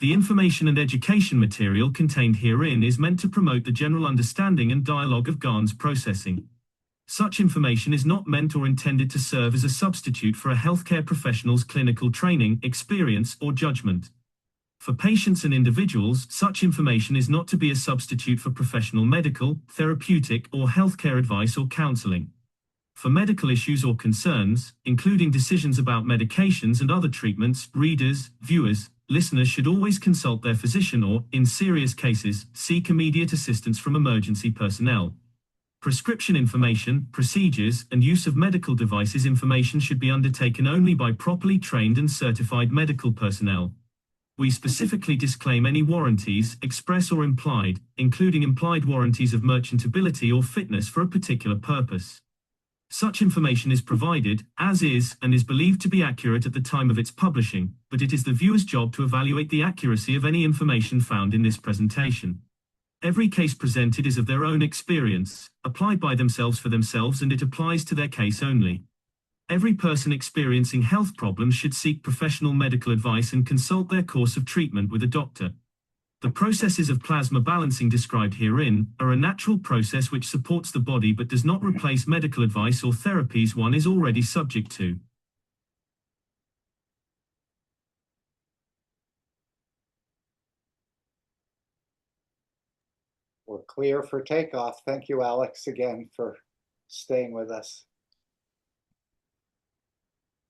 The information and education material contained herein is meant to promote the general understanding and dialogue of Gans processing. Such information is not meant or intended to serve as a substitute for a healthcare professional's clinical training, experience, or judgment. For patients and individuals, such information is not to be a substitute for professional medical, therapeutic, or healthcare advice or counseling. For medical issues or concerns, including decisions about medications and other treatments, readers, viewers, listeners should always consult their physician or, in serious cases, seek immediate assistance from emergency personnel. Prescription information, procedures, and use of medical devices information should be undertaken only by properly trained and certified medical personnel. We specifically disclaim any warranties, express or implied, including implied warranties of merchantability or fitness for a particular purpose. Such information is provided, as is, and is believed to be accurate at the time of its publishing, but it is the viewer's job to evaluate the accuracy of any information found in this presentation. Every case presented is of their own experience, applied by themselves for themselves, and it applies to their case only. Every person experiencing health problems should seek professional medical advice and consult their course of treatment with a doctor. The processes of plasma balancing described herein are a natural process which supports the body but does not replace medical advice or therapies one is already subject to. We're clear for takeoff. Thank you, Alex, again for staying with us.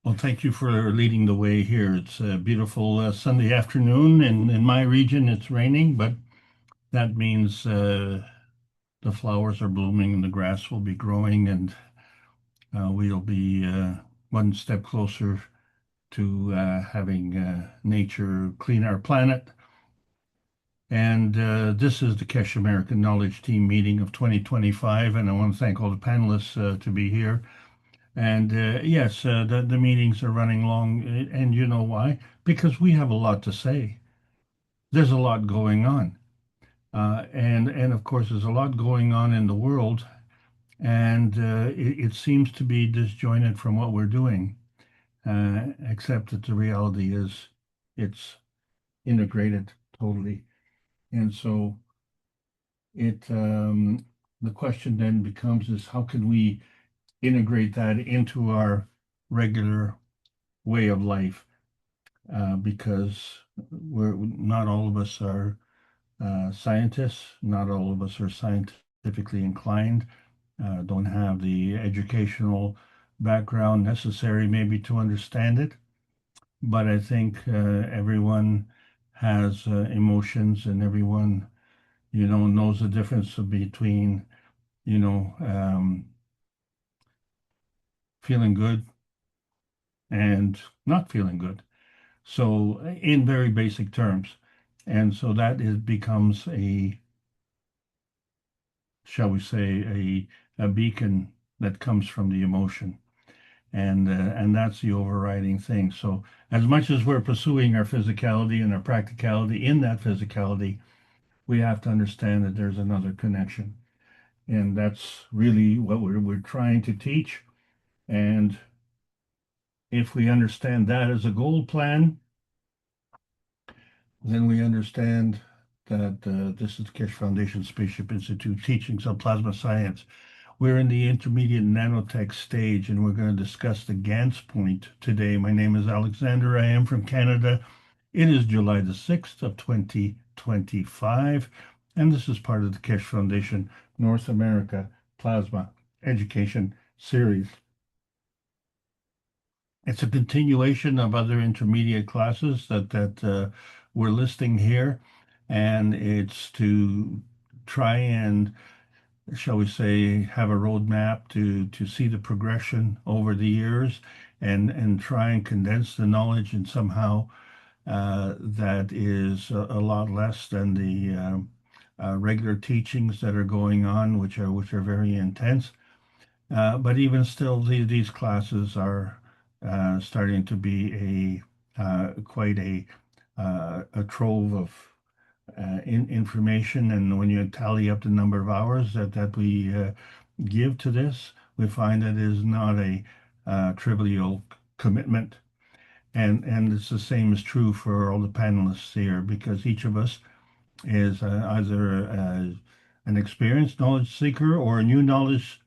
Well, thank you for leading the way here. It's a beautiful Sunday afternoon, and in my region it's raining, but that means the flowers are blooming and the grass will be growing, and we'll be one step closer to having nature clean our planet. And this is the KESH American Knowledge Team meeting of 2025, and I want to thank all the panelists to be here. And yes, the meetings are running long, and you know why? Because we have a lot to say. There's a lot going on. And of course, there's a lot going on in the world, and it seems to be disjointed from what we're doing, except that the reality is it's integrated totally. And so the question then becomes is how can we integrate that into our regular way of life, because not all of us are scientists, not all of us are scientifically inclined, don't have the educational background necessary maybe to understand it. But I think everyone has emotions, and everyone, knows the difference between, feeling good and not feeling good. So in very basic terms. And so that becomes shall we say, a beacon that comes from the emotion. And that's the overriding thing. So as much as we're pursuing our physicality and our practicality in that physicality, we have to understand that there's another connection. And that's really what we're trying to teach. And if we understand that as a goal plan, then we understand that this is the KESH Foundation Spaceship Institute Teachings of Plasma Science. We're in the intermediate nanotech stage, and we're going to discuss the Gans point today. My name is Alexander. I am from Canada. It is July the 6th of 2025, and this is part of the KESH Foundation North America Plasma Education Series. It's a continuation of other intermediate classes that we're listing here, and it's to try and, shall we say, have a roadmap to see the progression over the years, and try and condense the knowledge in somehow that is a lot less than the regular teachings that are going on, which are very intense. But even still, these classes are starting to be quite a trove of information, and when you tally up the number of hours that we give to this, we find that it is not a trivial commitment. And it's the same is true for all the panelists here, because each of us is either an experienced knowledge seeker or a new knowledge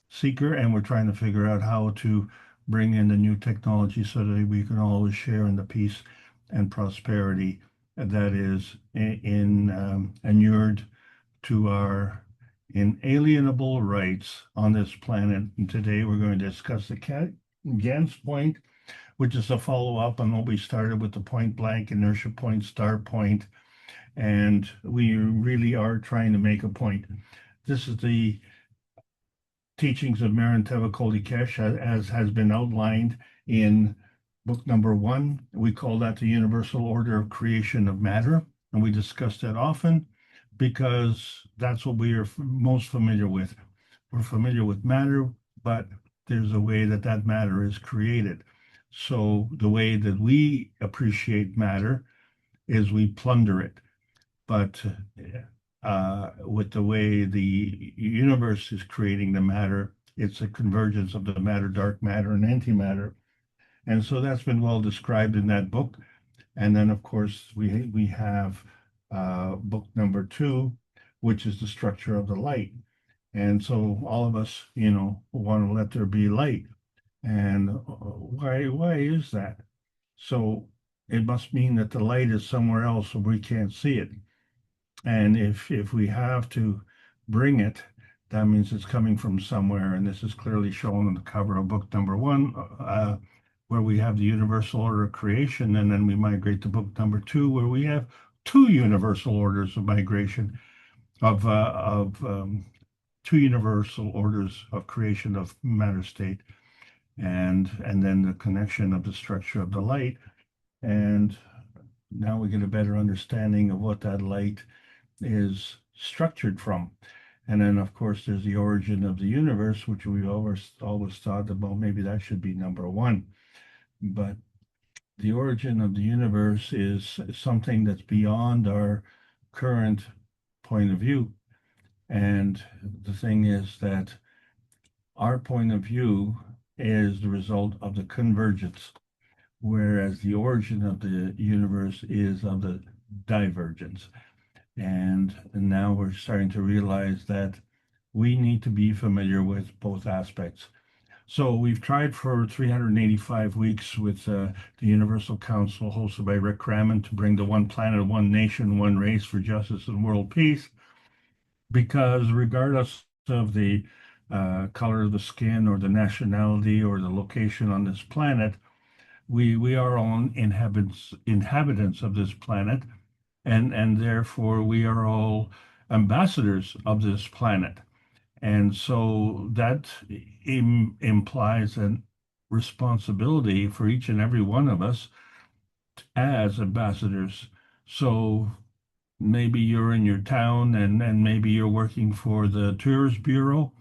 seeker, and we're trying to figure out how to bring in the new technology so that we can always share in the peace and prosperity that is inured to our inalienable rights on this planet. And today we're going to discuss the Gans point, which is a follow-up on what we started with the point blank, inertia point, star point, and we really are trying to make a point. This is the teachings of Marin Tevakoli-Kesh as has been outlined in book number 1. We call that the universal order of creation of matter, and we discuss that often because that's what we are most familiar with. We're familiar with matter, but there's a way that that matter is created. So the way that we appreciate matter is we plunder it. But with the way the universe is creating the matter, it's a convergence of the matter, dark matter, and antimatter. And so that's been well described in that book. And then, of course, we have book number 2, which is the structure of the light. And so all of us, want to let there be light. And why is that? So it must mean that the light is somewhere else where we can't see it. And if we have to bring it, that means it's coming from somewhere. And this is clearly shown on the cover of book number 1, where we have the universal order of creation. And then we migrate to book number 2, where we have 2 universal orders of migration of 2 universal orders of creation of matter state, and then the connection of the structure of the light. And now we get a better understanding of what that light is structured from. And then, of course, there's the origin of the universe, which we always thought about. Maybe that should be number 1. But the origin of the universe is something that's beyond our current point of view. And the thing is that our point of view is the result of the convergence, whereas the origin of the universe is of the divergence. And now we're starting to realize that we need to be familiar with both aspects. So we've tried for 385 weeks with the Universal Council hosted by Rick Crammond to bring the one planet, one nation, one race for justice and world peace, because regardless of the color of the skin or the nationality or the location on this planet, we are all inhabitants of this planet, and therefore we are all ambassadors of this planet. And so that implies a responsibility for each and every one of us as ambassadors. So maybe you're in your town and maybe you're working for the Tourist Bureau,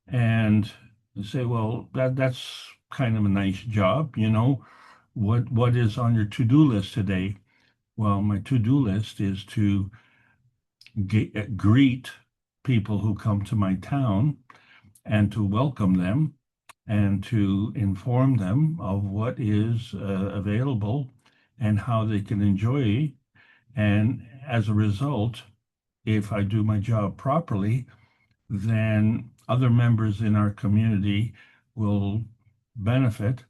and you say, well, that's kind of a nice job, What is on your to-do list today? Well, my to-do list is to greet people who come to my town and to welcome them and to inform them of what is available and how they can enjoy. And as a result, if I do my job properly, then other members in our community will benefit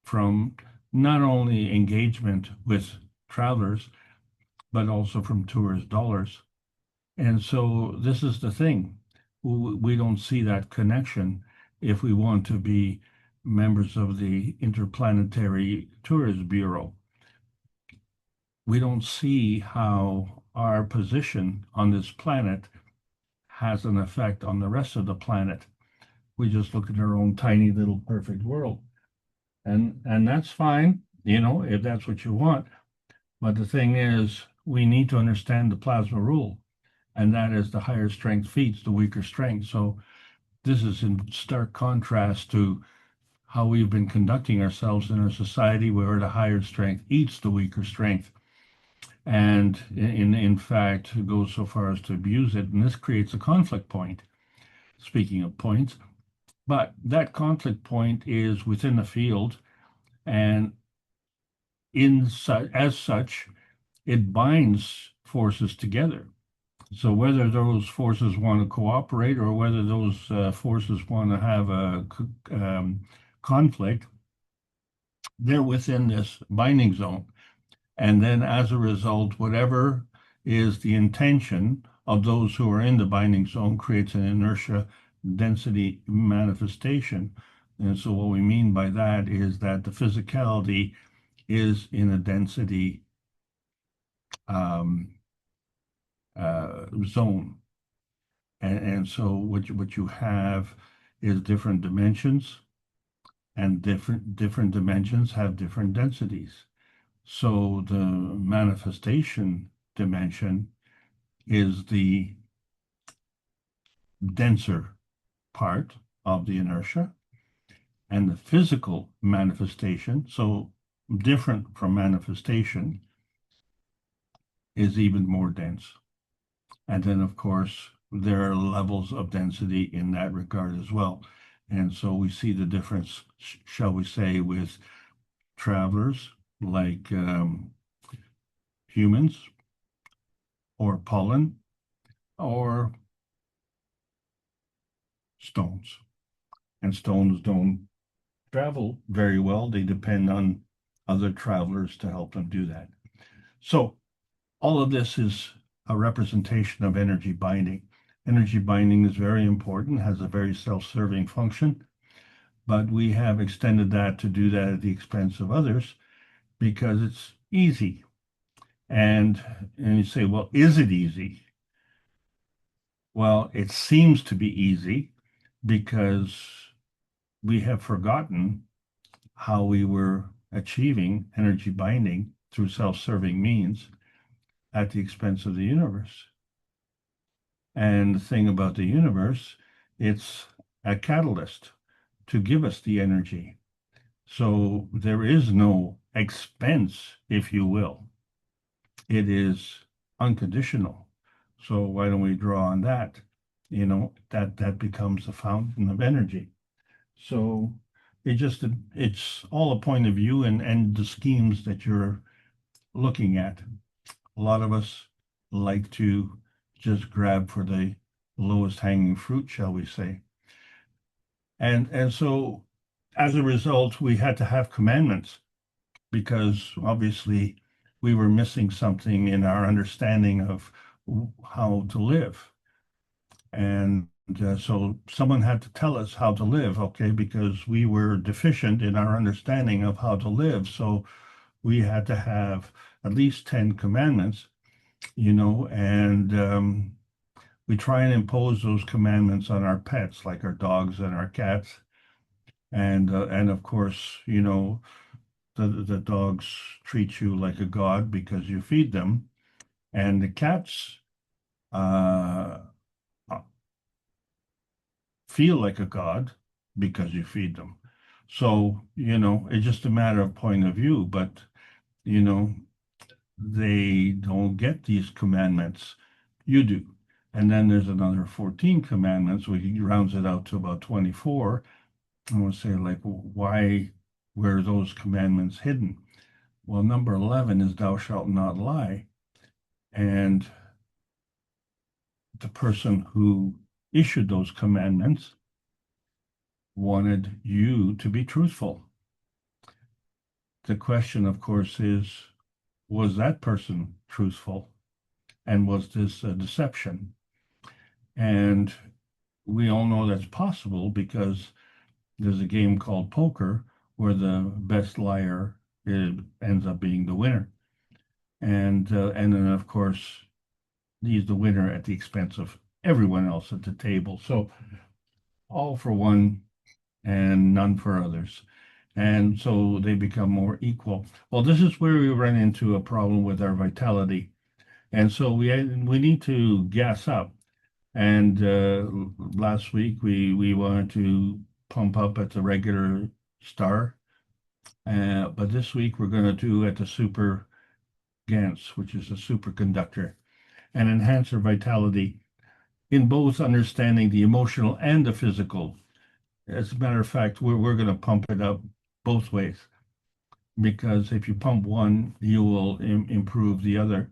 from not only engagement with travelers, but also from tourist dollars. And so this is the thing. We don't see that connection if we want to be members of the Interplanetary Tourist Bureau. We don't see how our position on this planet has an effect on the rest of the planet. We just look at our own tiny little perfect world. And that's fine, if that's what you want. But the thing is, we need to understand the plasma rule, and that is the higher strength feeds the weaker strength. So this is in stark contrast to how we've been conducting ourselves in our society, where the higher strength eats the weaker strength, and in fact goes so far as to abuse it. And this creates a conflict point, speaking of points. But that conflict point is within the field, And as such, it binds forces together. So whether those forces want to cooperate or whether those forces want to have a conflict, they're within this binding zone. And then as a result, whatever is the intention of those who are in the binding zone creates an inertia density manifestation. And so what we mean by that is that the physicality is in a density zone. And so what you have is different dimensions, and different dimensions have different densities. So the manifestation dimension is the denser part of the inertia, and the physical manifestation, so different from manifestation, is even more dense. And then, of course, there are levels of density in that regard as well. And so we see the difference, shall we say, with travelers like humans or pollen or stones. And stones don't travel very well. They depend on other travelers to help them do that. So all of this is a representation of energy binding. Energy binding is very important, has a very self-serving function, but we have extended that to do that at the expense of others because it's easy. And you say, well, is it easy? Well, it seems to be easy because we have forgotten how we were achieving energy binding through self-serving means at the expense of the universe. And the thing about the universe, it's a catalyst to give us the energy. So there is no expense, if you will. It is unconditional. So why don't we draw on that? You know, that becomes a fountain of energy. So it's all a point of view and the schemes that you're looking at. A lot of us like to just grab for the lowest hanging fruit, shall we say. And so as a result, we had to have commandments because obviously we were missing something in our understanding of how to live. And so someone had to tell us how to live, okay, because we were deficient in our understanding of how to live. So we had to have at least 10 commandments, you know, and we try and impose those commandments on our pets, like our dogs and our cats. And of course, you know, the dogs treat you like a god because you feed them, and the cats uh, feel like a god because you feed them. So, you know, it's just a matter of point of view, but, you know, they don't get these commandments. You do. And then there's another 14 commandments, which rounds it out to about 24. I want to say, like, why were those commandments hidden? Well, number 11 is thou shalt not lie. And the person who issued those commandments wanted you to be truthful. The question, of course, is, was that person truthful? And was this a deception? And we all know that's possible because there's a game called poker where the best liar ends up being the winner. And then, of course, he's the winner at the expense of everyone else at the table. So all for one and none for others. And so they become more equal. Well, this is where we run into a problem with our vitality. And so we need to gas up. And last week we wanted to pump up at the regular star. But this week we're going to do at the super Gans, which is a superconductor, and enhance our vitality in both understanding the emotional and the physical. As a matter of fact, we're going to pump it up both ways. because if you pump one, you will improve the other.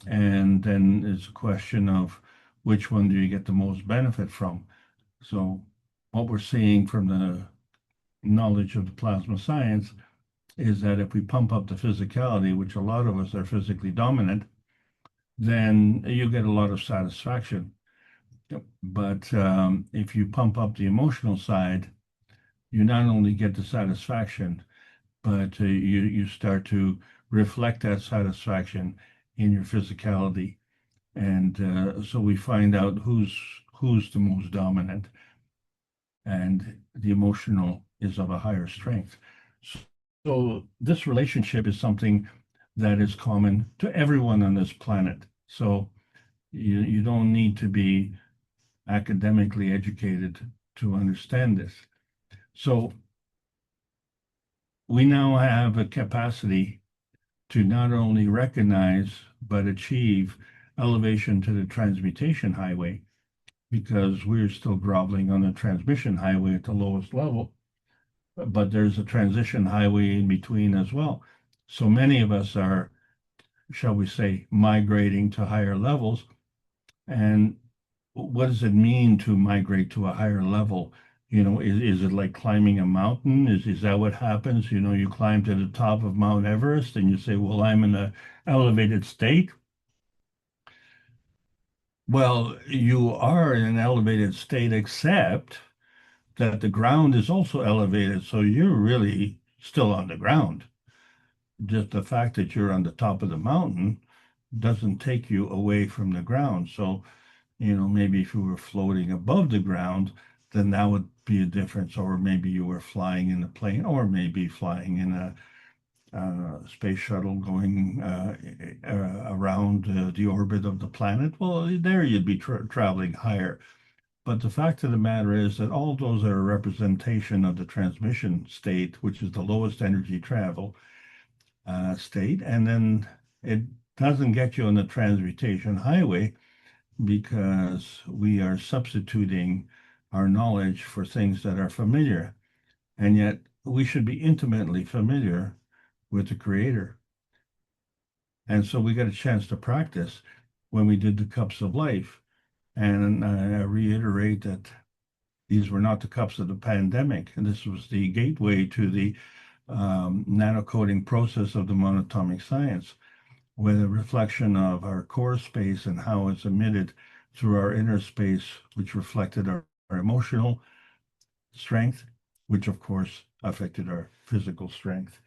And then it's a question of which one do you get the most benefit from. So what we're seeing from the knowledge of the plasma science is that if we pump up the physicality, which a lot of us are physically dominant, then you get a lot of satisfaction. But if you pump up the emotional side, you not only get the satisfaction, but you start to reflect that satisfaction in your physicality. And so we find out who's the most dominant, and the emotional is of a higher strength. So this relationship is something that is common to everyone on this planet. So you don't need to be academically educated to understand this. So we now have a capacity to not only recognize but achieve elevation to the transmutation highway, because we're still groveling on the transmission highway at the lowest level, but there's a transition highway in between as well. So many of us are, shall we say, migrating to higher levels. And what does it mean to migrate to a higher level? Is it like climbing a mountain? Is that what happens? You climb to the top of Mount Everest and you say, well, I'm in an elevated state. Well, you are in an elevated state, except that the ground is also elevated. So you're really still on the ground. Just the fact that you're on the top of the mountain doesn't take you away from the ground. So, maybe if you were floating above the ground, then that would be a difference. Or maybe you were flying in a plane, or maybe flying in a space shuttle going around the orbit of the planet. Well, there you'd be traveling higher. But the fact of the matter is that all those are a representation of the transmission state, which is the lowest energy travel state. And then it doesn't get you on the transmutation highway because we are substituting our knowledge for things that are familiar. And yet we should be intimately familiar with the Creator. And so we got a chance to practice when we did the cups of life. And I reiterate that these were not the cups of the pandemic. And this was the gateway to the nanocoding process of the monatomic science, with a reflection of our core space and how it's emitted through our inner space, which reflected our emotional strength, which of course affected our physical strength.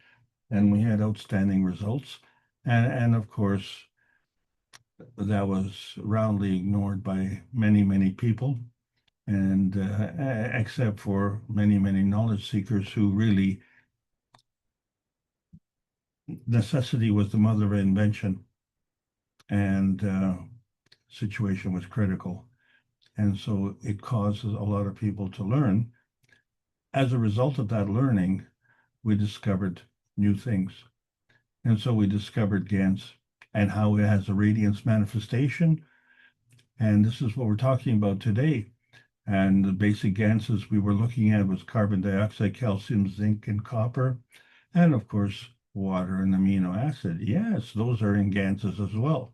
And we had outstanding results. And of course, that was roundly ignored by many, many people, and except for many, many knowledge seekers who really, necessity was the mother of invention, and situation was critical. And so it causes a lot of people to learn. As a result of that learning, we discovered new things. And so we discovered Gans and how it has a radiance manifestation. And this is what we're talking about today. And the basic Ganses we were looking at was carbon dioxide, calcium, zinc, and copper. And of course, water and amino acid. Yes, those are in Ganses as well.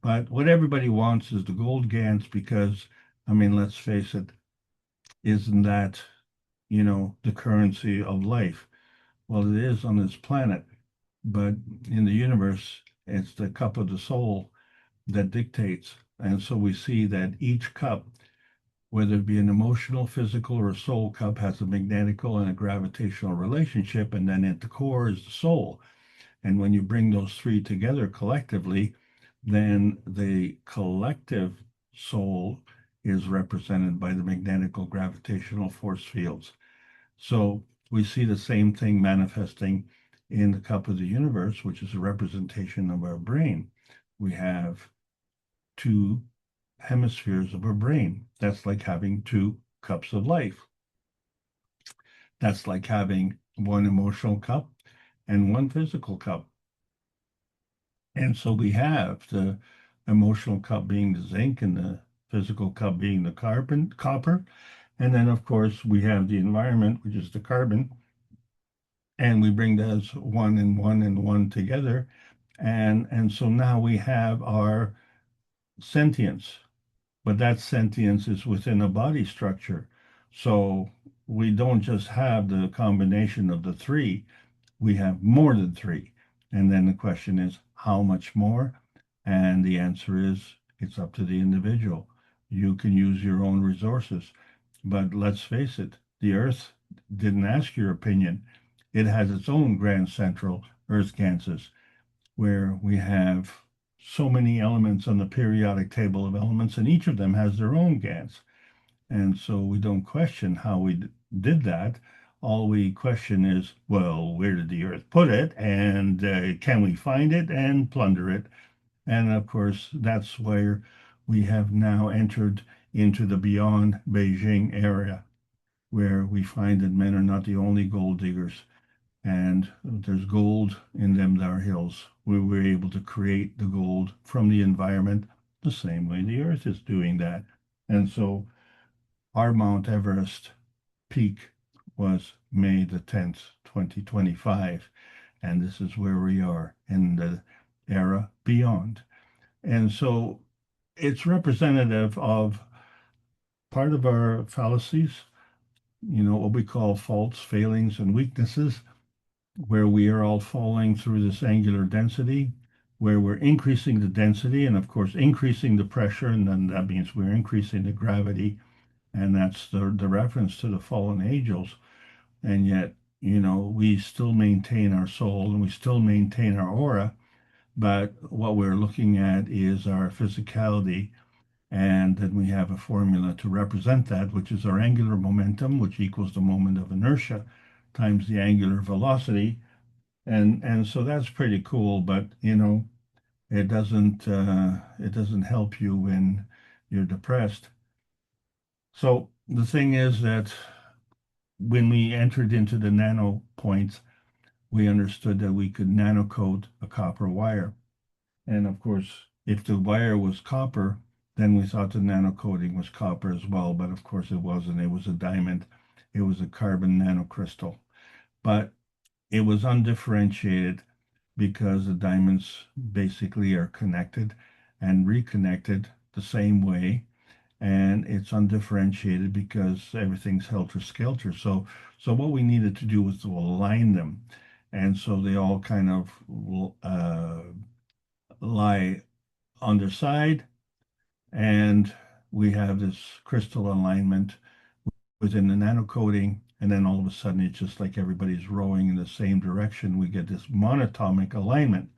But what everybody wants is the gold Gans because, let's face it, isn't that, the currency of life? Well, it is on this planet, but in the universe, it's the cup of the soul that dictates. And so we see that each cup, whether it be an emotional, physical, or a soul cup, has a magnetical and a gravitational relationship. And then at the core is the soul. And when you bring those three together collectively, then the collective soul is represented by the magnetical gravitational force fields. So we see the same thing manifesting in the cup of the universe, which is a representation of our brain. We have two hemispheres of our brain. That's like having two cups of life. That's like having one emotional cup and one physical cup. And so we have the emotional cup being the zinc and the physical cup being the copper. And then, of course, we have the environment, which is the carbon. and we bring those one and one and one together, and so now we have our sentience, but that sentience is within a body structure. So we don't just have the combination of the three, we have more than three. And then the question is, how much more? And the answer is, it's up to the individual. You can use your own resources. But let's face it, the Earth didn't ask your opinion. It has its own grand central Earth Ganses, where we have so many elements on the periodic table of elements, and each of them has their own Gans. And so we don't question how we did that. All we question is, well, where did the Earth put it? And can we find it and plunder it? And of course, that's where we have now entered into the beyond Beijing area, where we find that men are not the only gold diggers, and there's gold in them there hills. We were able to create the gold from the environment the same way the Earth is doing that. And so our Mount Everest peak was May the 10th, 2025, and this is where we are in the era beyond. And so it's representative of part of our fallacies, what we call faults, failings, and weaknesses, where we are all falling through this angular density, where we're increasing the density and, of course, increasing the pressure, and then that means we're increasing the gravity, and that's the reference to the fallen angels. And yet, we still maintain our soul and we still maintain our aura, but what we're looking at is our physicality. And then we have a formula to represent that, which is our angular momentum, which equals the moment of inertia times the angular velocity. And so that's pretty cool, but it doesn't help you when you're depressed. So the thing is that when we entered into the nano points, we understood that we could nano coat a copper wire. And of course, if the wire was copper, then we thought the nano coating was copper as well. But of course, it wasn't. It was a diamond. It was a carbon nanocrystal. But it was undifferentiated because the diamonds basically are connected and reconnected the same way. And it's undifferentiated because everything's helter-skelter. So what we needed to do was to align them. And so they all kind of lie on their side, and we have this crystal alignment within the nano coating, and then all of a sudden it's just like everybody's rowing in the same direction. We get this monatomic alignment.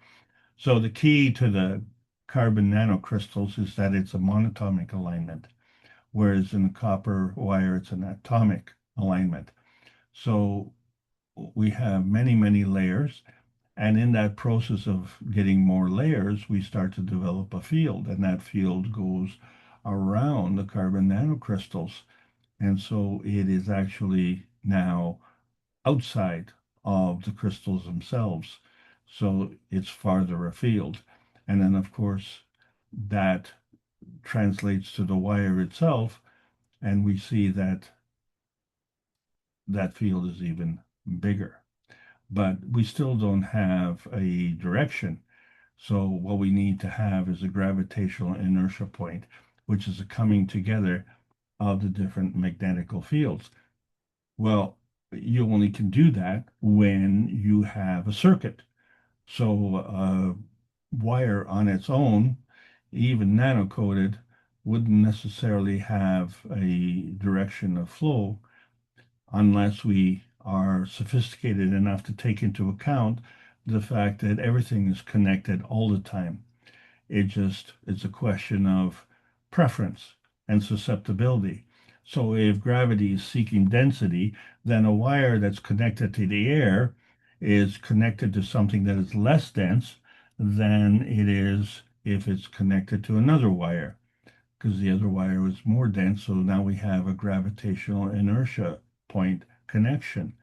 So the key to the carbon nanocrystals is that it's a monatomic alignment, whereas in the copper wire it's an atomic alignment. So we have many, many layers. And in that process of getting more layers, we start to develop a field, and that field goes around the carbon nanocrystals. And so it is actually now outside of the crystals themselves. So it's farther afield. And then, of course, that translates to the wire itself, and we see that that field is even bigger. But we still don't have a direction. So what we need to have is a gravitational inertia point, which is a coming together of the different magnetical fields. Well, you only can do that when you have a circuit. So a wire on its own, even nano-coated, wouldn't necessarily have a direction of flow unless we are sophisticated enough to take into account the fact that everything is connected all the time. It's a question of preference and susceptibility. So if gravity is seeking density, then a wire that's connected to the air is connected to something that is less dense than it is if it's connected to another wire, because the other wire was more dense. So now we have a gravitational inertia point connection.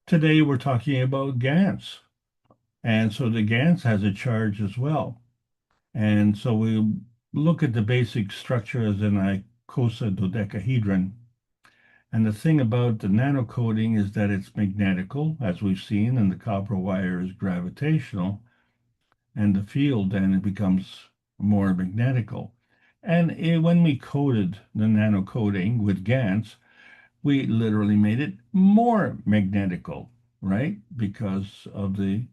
Today we're talking about Gans. And so the Gans has a charge as well. And so we look at the basic structure as an icosahedron. And the thing about the nano coating is that it's magnetical, as we've seen, and the copper wire is gravitational, and the field then it becomes more magnetical. And when we coated the nano coating with Gans, we literally made it more magnetical, right? Because of the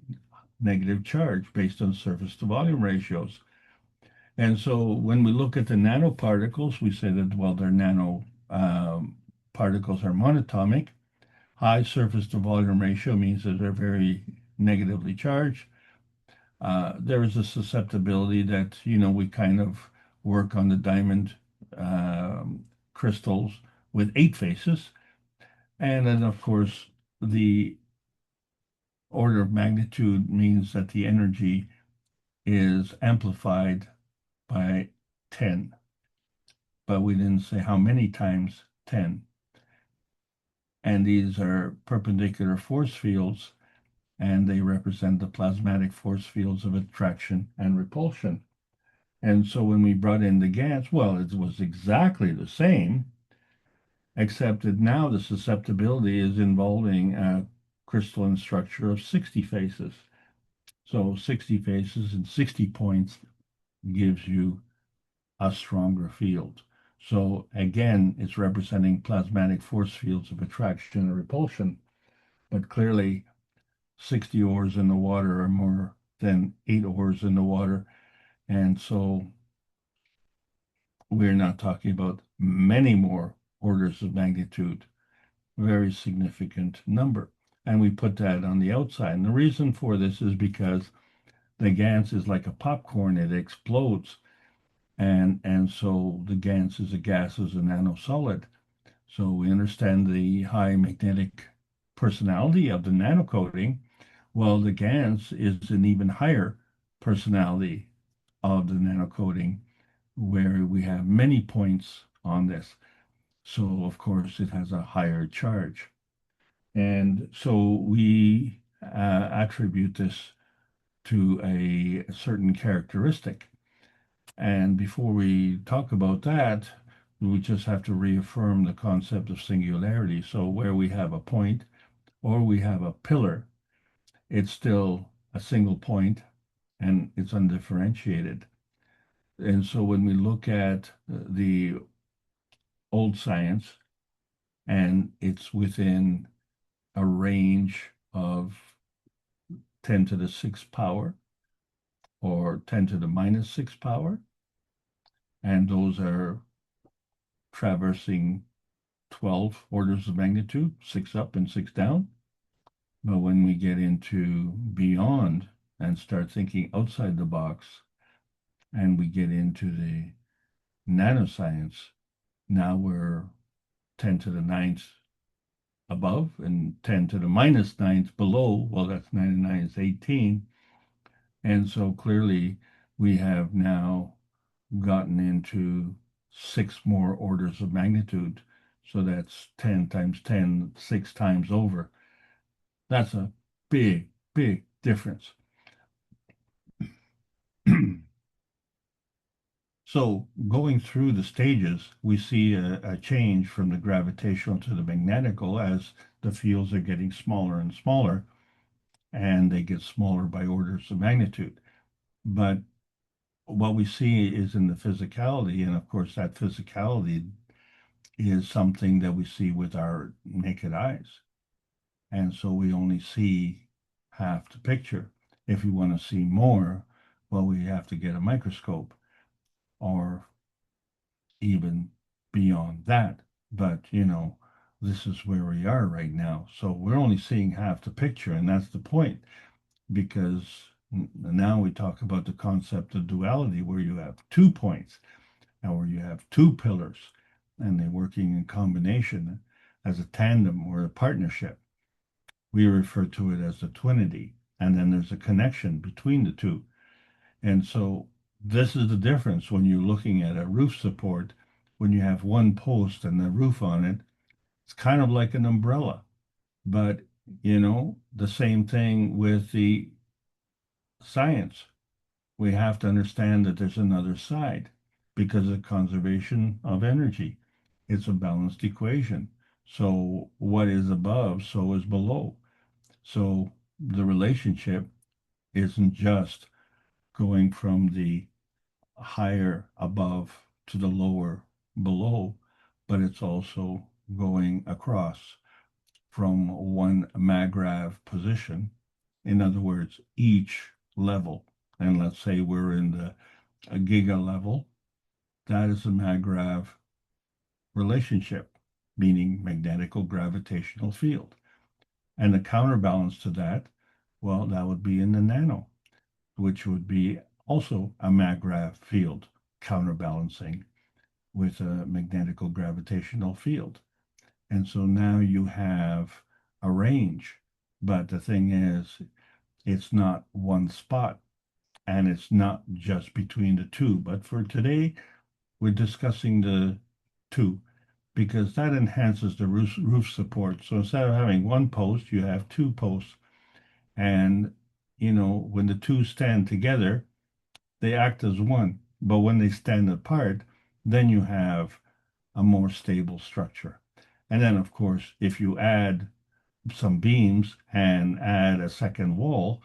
negative charge based on surface to volume ratios. And so when we look at the nanoparticles, we say that, well, their nano particles are monatomic. High surface to volume ratio means that they're very negatively charged. There is a susceptibility that, we kind of work on the diamond crystals with 8 faces. And then, of course, the order of magnitude means that the energy is amplified by 10. But we didn't say how many times 10. And these are perpendicular force fields, and they represent the plasmatic force fields of attraction and repulsion. And so when we brought in the Gans, well, it was exactly the same, except that now the susceptibility is involving a crystalline structure of 60 faces. So 60 faces and 60 points gives you a stronger field. So again, it's representing plasmatic force fields of attraction and repulsion, but clearly 60 ores in the water are more than 8 ores in the water. And so we're not talking about many more orders of magnitude, very significant number. And we put that on the outside. And the reason for this is because the Gans is like a popcorn, it explodes. And so the Gans is a gas, is a nanosolid. So we understand the high magnetic personality of the nanocoating. Well, the Gans is an even higher personality of the nanocoating, where we have many points on this. So, of course, it has a higher charge. And so we attribute this to a certain characteristic. And before we talk about that, we just have to reaffirm the concept of singularity. So where we have a point or we have a pillar, it's still a single point and it's undifferentiated. And so when we look at the old science, and it's within a range of 10 to the 6th power or 10 to the minus 6th power, and those are traversing 12 orders of magnitude, 6 up and 6 down. But when we get into beyond and start thinking outside the box, and we get into the nanoscience, now we're 10 to the 9th above and 10 to the minus 9th below. Well, that's 99 is 18. And so clearly we have now gotten into 6 more orders of magnitude. So that's 10 times 10, 6 times over. That's a big, big difference. So going through the stages, we see a change from the gravitational to the magnetical as the fields are getting smaller and smaller, and they get smaller by orders of magnitude. But what we see is in the physicality, and of course that physicality is something that we see with our naked eyes. And so we only see half the picture. If we want to see more, well, we have to get a microscope or even beyond that. But, this is where we are right now. So we're only seeing half the picture, and that's the point, because now we talk about the concept of duality, where you have 2 points and where you have 2 pillars, and they're working in combination as a tandem or a partnership. We refer to it as the twinity, and then there's a connection between the two. And so this is the difference when you're looking at a roof support. When you have one post and the roof on it, it's kind of like an umbrella. But, the same thing with the science. We have to understand that there's another side because of conservation of energy. It's a balanced equation. So what is above, so is below. So the relationship isn't just going from the higher above to the lower below, but it's also going across from one MAGRAV position. In other words, each level, and let's say we're in the a giga level, that is a MAGRAV relationship, meaning magnetical gravitational field. And the counterbalance to that, well, that would be in the nano, which would be also a MAGRAV field counterbalancing with a magnetical gravitational field. And so now you have a range. But the thing is, it's not one spot and it's not just between the two. But for today, we're discussing the two because that enhances the roof support. So instead of having one post, you have two posts. And, when the two stand together, they act as one. But when they stand apart, then you have a more stable structure. And then, of course, if you add some beams and add a second wall,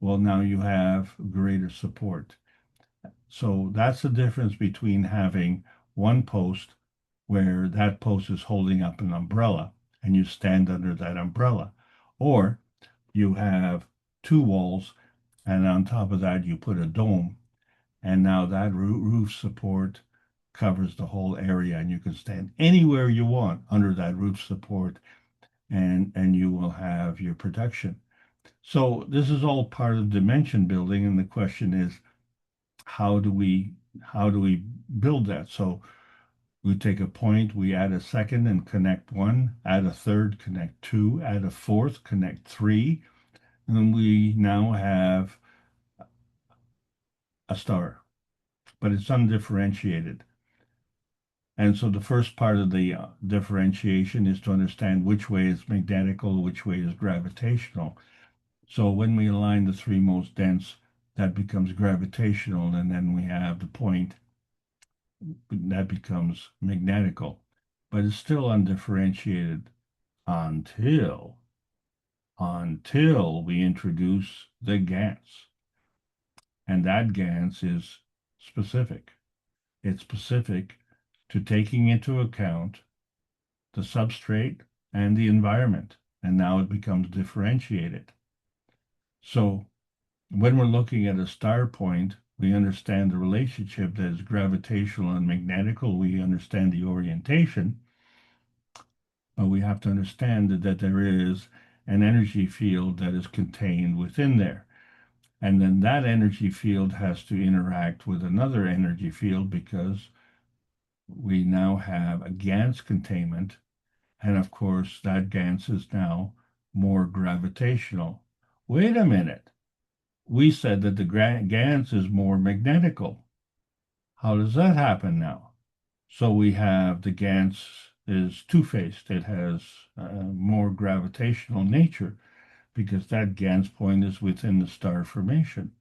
well, now you have greater support. So that's the difference between having one post where that post is holding up an umbrella and you stand under that umbrella, or you have two walls and on top of that you put a dome, and now that roof support covers the whole area and you can stand anywhere you want under that roof support and you will have your protection. So this is all part of dimension building, and the question is how do we build that? So we take a point, we add a second and connect one, add a third, connect two, add a fourth, connect three, and we now have a star, but it's undifferentiated. And so the first part of the differentiation is to understand which way is magnetical, which way is gravitational. So when we align the three most dense, that becomes gravitational, and then we have the point that becomes magnetical. But it's still undifferentiated until we introduce the Gans. And that Gans is specific. It's specific to taking into account the substrate and the environment. And now it becomes differentiated. So when we're looking at a star point, we understand the relationship that is gravitational and magnetical. We understand the orientation, but we have to understand that there is an energy field that is contained within there. And then that energy field has to interact with another energy field because we now have a Gans containment. And of course, that Gans is now more gravitational. Wait a minute. We said that the Gans is more magnetical. How does that happen now? So we have the Gans is two-faced. It has more gravitational nature because that Gans point is within the star formation.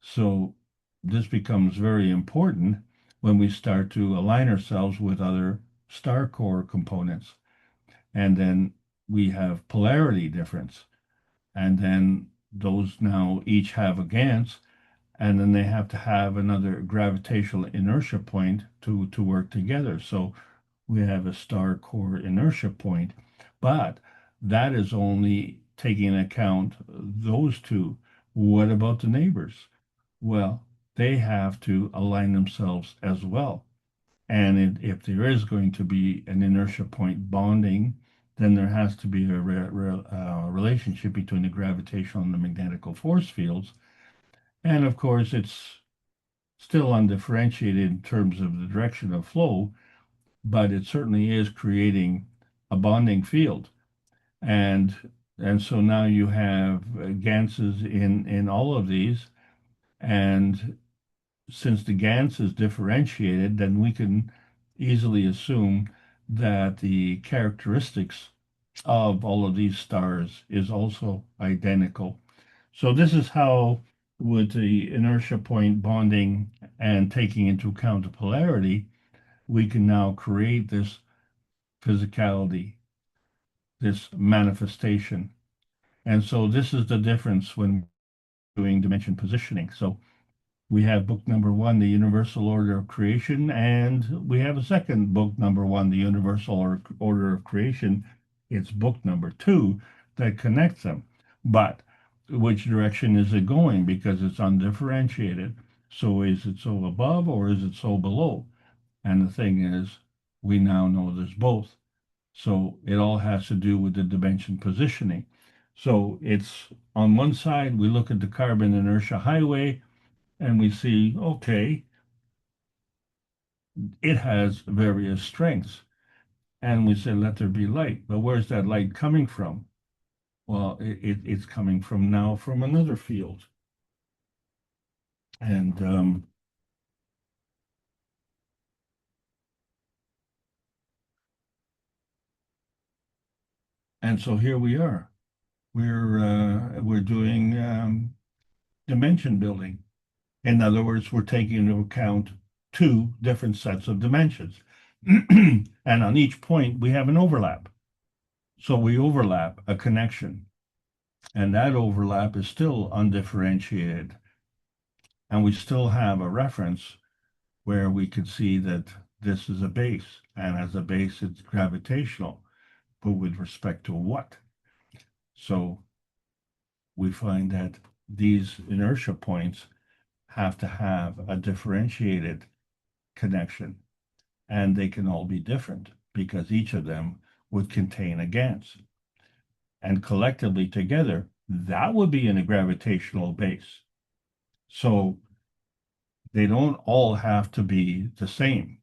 So this becomes very important when we start to align ourselves with other star core components. And then we have polarity difference. And then those now each have a Gans, and then they have to have another gravitational inertia point to work together. So we have a star core inertia point, but that is only taking into account those two. What about the neighbors? Well, they have to align themselves as well. And if there is going to be an inertia point bonding, then there has to be a relationship between the gravitational and the magnetical force fields. And of course, it's still undifferentiated in terms of the direction of flow, but it certainly is creating a bonding field. And so now you have Ganses in all of these. And since the Gans is differentiated, then we can easily assume that the characteristics of all of these stars is also identical. So this is how, with the inertia point bonding and taking into account the polarity, we can now create this physicality, this manifestation. And so this is the difference when doing dimension positioning. So we have book number one, The Universal Order of Creation, and we have a second book number one, The Universal Order of Creation. It's book number two that connects them. But which direction is it going? Because it's undifferentiated. So is it so above or is it so below? And the thing is, we now know there's both. So it all has to do with the dimension positioning. So it's on one side, we look at the carbon inertia highway and we see, okay, it has various strengths. And we say, let there be light. But where's that light coming from? Well, it's coming from now from another field. And so here we are. We're doing dimension building. In other words, we're taking into account two different sets of dimensions. And on each point, we have an overlap. So we overlap a connection. And that overlap is still undifferentiated. And we still have a reference where we could see that this is a base. And as a base, it's gravitational. But with respect to what? So we find that these inertia points have to have a differentiated connection, and they can all be different because each of them would contain a Gans. And collectively together, that would be in a gravitational base. So they don't all have to be the same,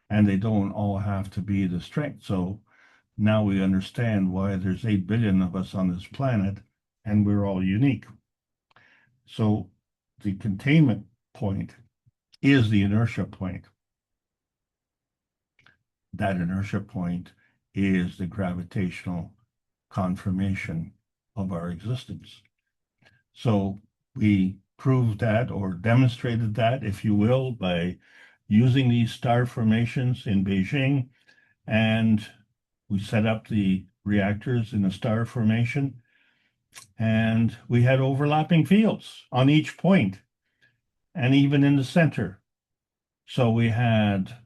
and they don't all have to be the strength. So now we understand why there's 8 billion of us on this planet, and we're all unique. So the containment point is the inertia point. That inertia point is the gravitational confirmation of our existence. So we proved that or demonstrated that, if you will, by using these star formations in Beijing, and we set up the reactors in a star formation, and we had overlapping fields on each point and even in the center. So we had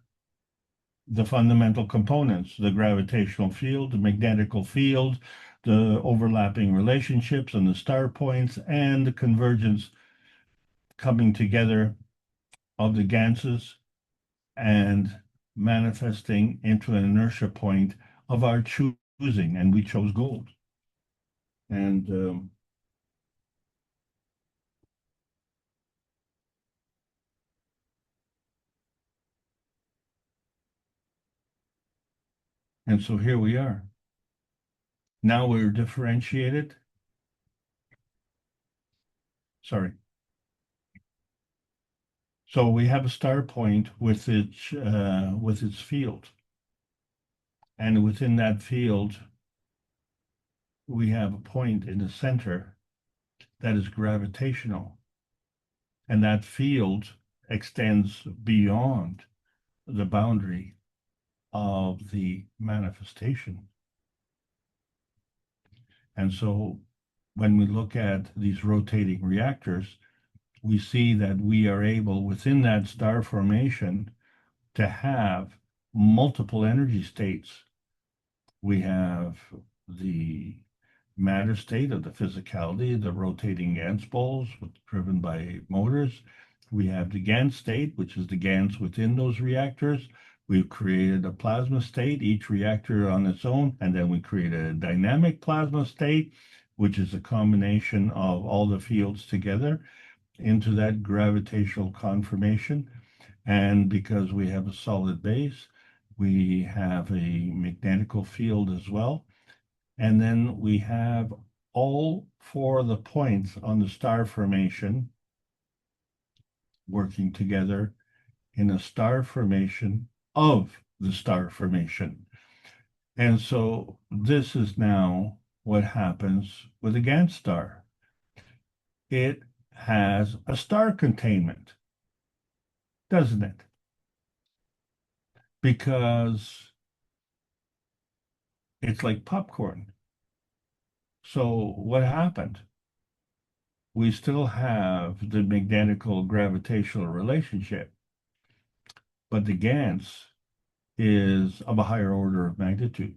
the fundamental components, the gravitational field, the magnetical field, the overlapping relationships and the star points, and the convergence coming together of the Ganses and manifesting into an inertia point of our choosing, and we chose gold. And so here we are. Now we're differentiated. Sorry. So we have a star point with its field. And within that field, we have a point in the center that is gravitational. And that field extends beyond the boundary of the manifestation. And so when we look at these rotating reactors, we see that we are able, within that star formation, to have multiple energy states. We have the matter state of the physicality, the rotating Gans balls driven by motors. We have the Gans state, which is the Gans within those reactors. We've created a plasma state, each reactor on its own, and then we created a dynamic plasma state, which is a combination of all the fields together into that gravitational conformation. And because we have a solid base, we have a magnetical field as well. And then we have all four of the points on the star formation working together in a star formation of the star formation. And so this is now what happens with a Gans star. It has a star containment, doesn't it? Because It's like popcorn. So what happened? We still have the magnetical gravitational relationship, but the Gans is of a higher order of magnitude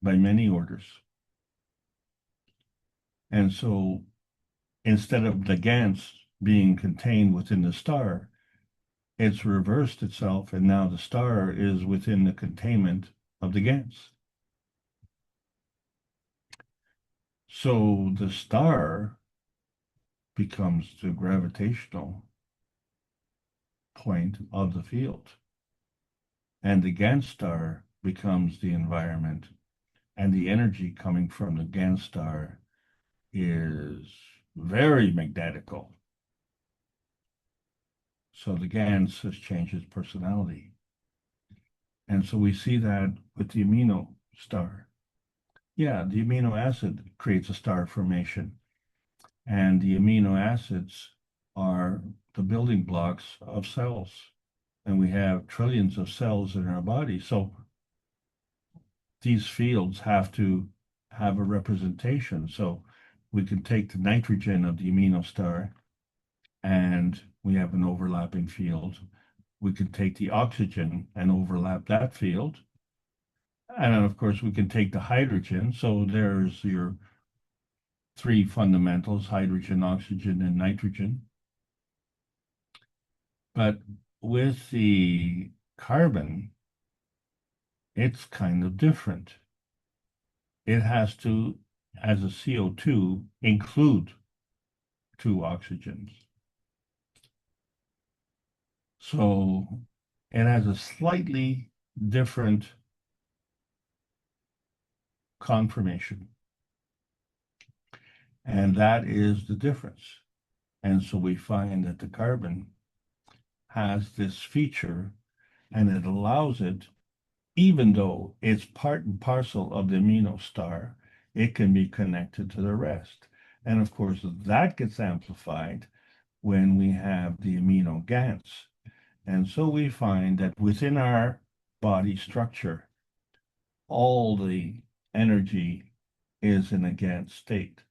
by many orders. And so instead of the Gans being contained within the star, it's reversed itself, and now the star is within the containment of the Gans. So the star becomes the gravitational point of the field, and the Gans star becomes the environment, and the energy coming from the Gans star is very magnetical. So the Gans has changed its personality. And so we see that with the amino star. Yeah, the amino acid creates a star formation, and the amino acids are the building blocks of cells. And we have trillions of cells in our body. So these fields have to have a representation. So we can take the nitrogen of the amino star and we have an overlapping field. We can take the oxygen and overlap that field. And then, of course, we can take the hydrogen. So there's your three fundamentals, hydrogen, oxygen, and nitrogen. But with the carbon, it's kind of different. It has to, as a CO2, include two oxygens. So it has a slightly different conformation. And that is the difference. And so we find that the carbon has this feature, and it allows it, even though it's part and parcel of the amino star, it can be connected to the rest. And of course, that gets amplified when we have the amino Gans. And so we find that within our body structure, all the energy is in a Gans state.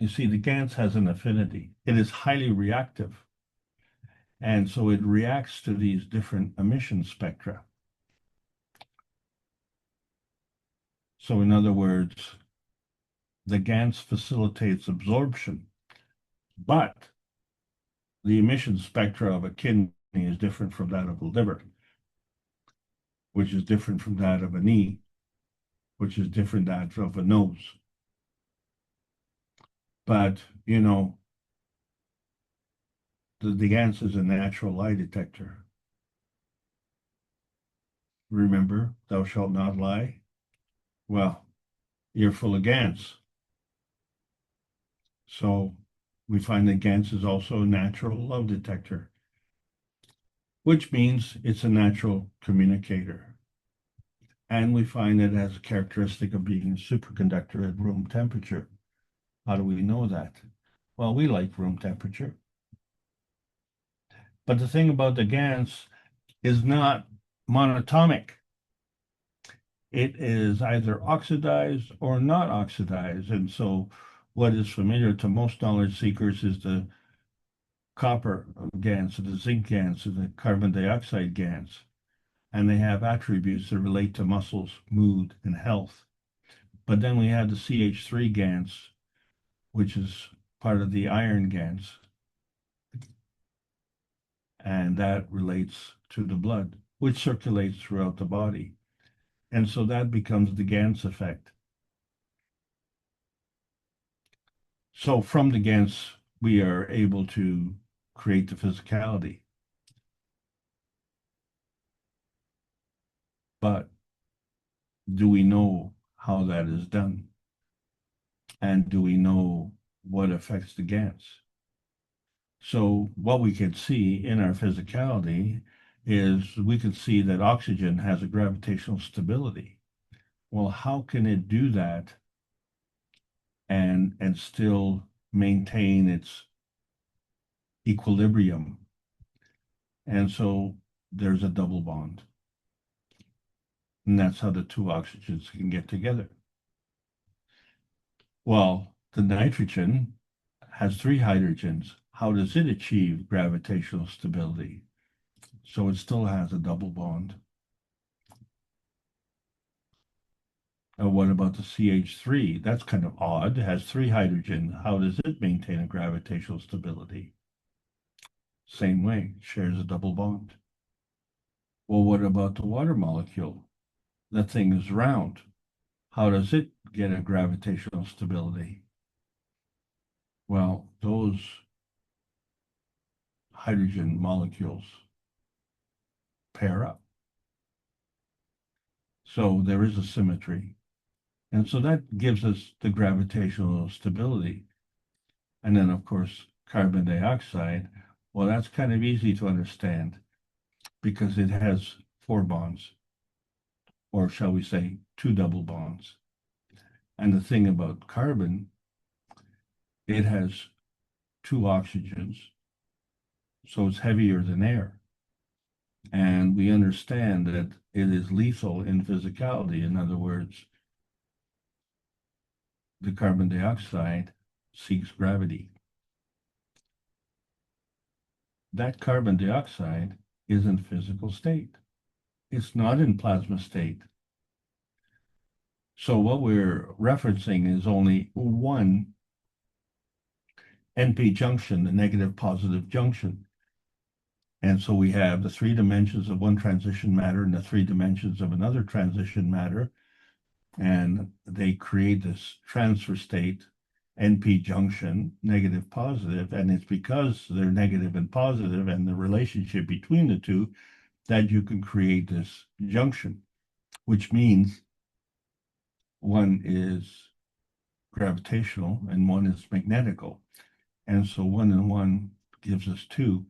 You see, the Gans has an affinity. It is highly reactive. And so it reacts to these different emission spectra. So in other words, the Gans facilitates absorption, but the emission spectra of a kidney is different from that of a liver, which is different from that of a knee, which is different than that of a nose. But, you know, the Gans is a natural lie detector. Remember, thou shalt not lie? Well, you're full of Gans. So we find that Gans is also a natural love detector, which means it's a natural communicator. And we find it has a characteristic of being a superconductor at room temperature. How do we know that? Well, we like room temperature. But the thing about the Gans is not monatomic. It is either oxidized or not oxidized. And so what is familiar to most knowledge seekers is the copper Gans, the zinc Gans, the carbon dioxide Gans. And they have attributes that relate to muscles, mood, and health. But then we have the CH3 Gans, which is part of the iron Gans. And that relates to the blood, which circulates throughout the body. And so that becomes the Gans effect. So from the Gans, we are able to create the physicality. But do we know how that is done? And do we know what affects the Gans? So what we can see in our physicality is we can see that oxygen has a gravitational stability. Well, how can it do that and still maintain its equilibrium And so there's a double bond. And that's how the two oxygens can get together. Well, the nitrogen has three hydrogens. How does it achieve gravitational stability? So it still has a double bond. What about the CH3? That's kind of odd. It has three hydrogen. How does it maintain a gravitational stability? Same way, shares a double bond. Well, what about the water molecule? That thing is round. How does it get a gravitational stability? Well, those hydrogen molecules pair up. So there is a symmetry. And so that gives us the gravitational stability. And then, of course, carbon dioxide, well, that's kind of easy to understand because it has four bonds, or shall we say, two double bonds. And the thing about carbon, it has two oxygens, so it's heavier than air. And we understand that it is lethal in physicality. In other words, the carbon dioxide seeks gravity. That carbon dioxide is in physical state. It's not in plasma state. So what we're referencing is only one NP junction, the negative positive junction. And so we have the three dimensions of one transition matter and the three dimensions of another transition matter. And they create this transfer state, NP junction, negative positive. And it's because they're negative and positive and the relationship between the two that you can create this junction, which means one is gravitational and one is magnetical. And so one and one gives us two.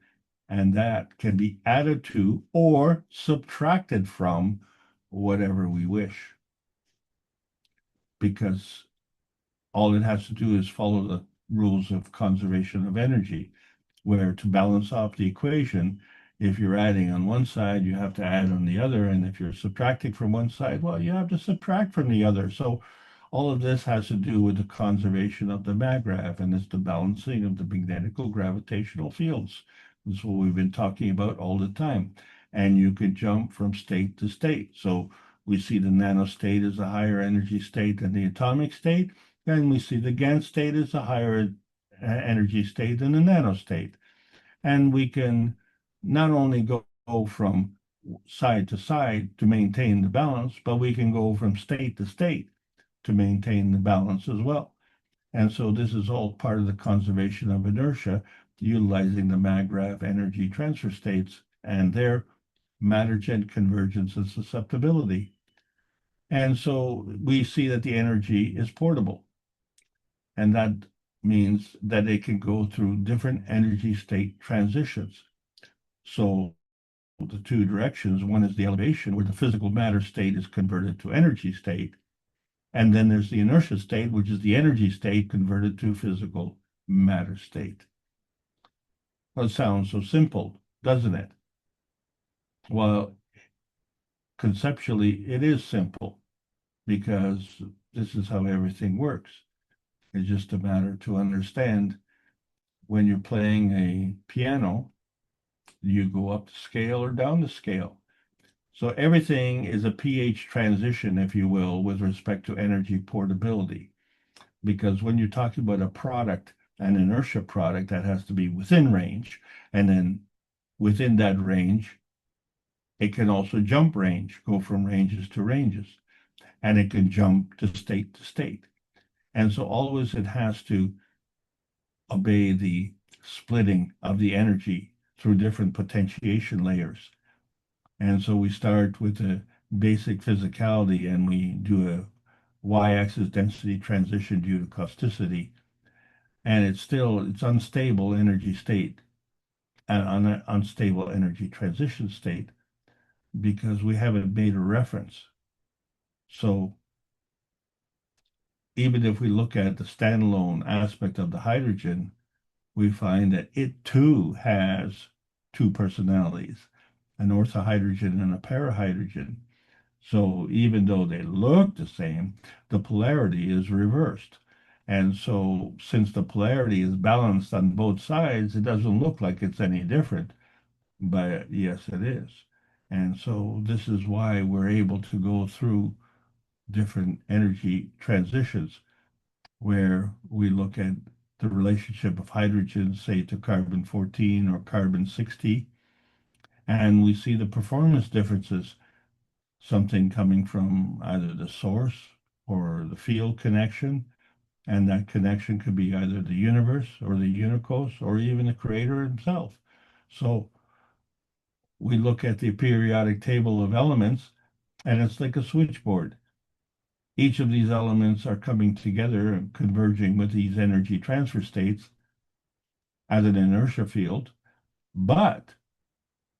And that can be added to or subtracted from whatever we wish. Because all it has to do is follow the rules of conservation of energy, where to balance off the equation, if you're adding on one side, you have to add on the other. And if you're subtracting from one side, well, you have to subtract from the other. So all of this has to do with the conservation of the maggrav, and it's the balancing of the magnetical gravitational fields. That's what we've been talking about all the time. And you could jump from state to state. So we see the nano state as a higher energy state than the atomic state. And we see the Gans state as a higher energy state than the nano state. And we can not only go from side to side to maintain the balance, but we can go from state to state to maintain the balance as well. And so this is all part of the conservation of inertia, utilizing the maggrav energy transfer states and their matter-jet convergence and susceptibility. And so we see that the energy is portable. And that means that it can go through different energy state transitions. So the two directions, one is the elevation where the physical matter state is converted to energy state. And then there's the inertia state, which is the energy state converted to physical matter state. Well, it sounds so simple, doesn't it? Well, conceptually, it is simple because this is how everything works. It's just a matter to understand when you're playing a piano, you go up the scale or down the scale. So everything is a pH transition, if you will, with respect to energy portability. Because when you're talking about a product, an inertia product, that has to be within range, and then within that range, it can also jump range, go from ranges to ranges, and it can jump to state to state. And so always it has to obey the splitting of the energy through different potentiation layers. And so we start with a basic physicality and we do a y-axis density transition due to causticity. And it's unstable energy state and an unstable energy transition state because we haven't made a reference. So even if we look at the standalone aspect of the hydrogen, we find that it too has two personalities, an orthohydrogen and a parahydrogen. So even though they look the same, the polarity is reversed. And so since the polarity is balanced on both sides, it doesn't look like it's any different. But yes, it is. And so this is why we're able to go through different energy transitions where we look at the relationship of hydrogen, say, to carbon 14 or carbon 60, and we see the performance differences, something coming from either the source or the field connection, and that connection could be either the universe or the unicos or even the creator himself. So we look at the periodic table of elements, and it's like a switchboard. Each of these elements are coming together and converging with these energy transfer states as an inertia field, but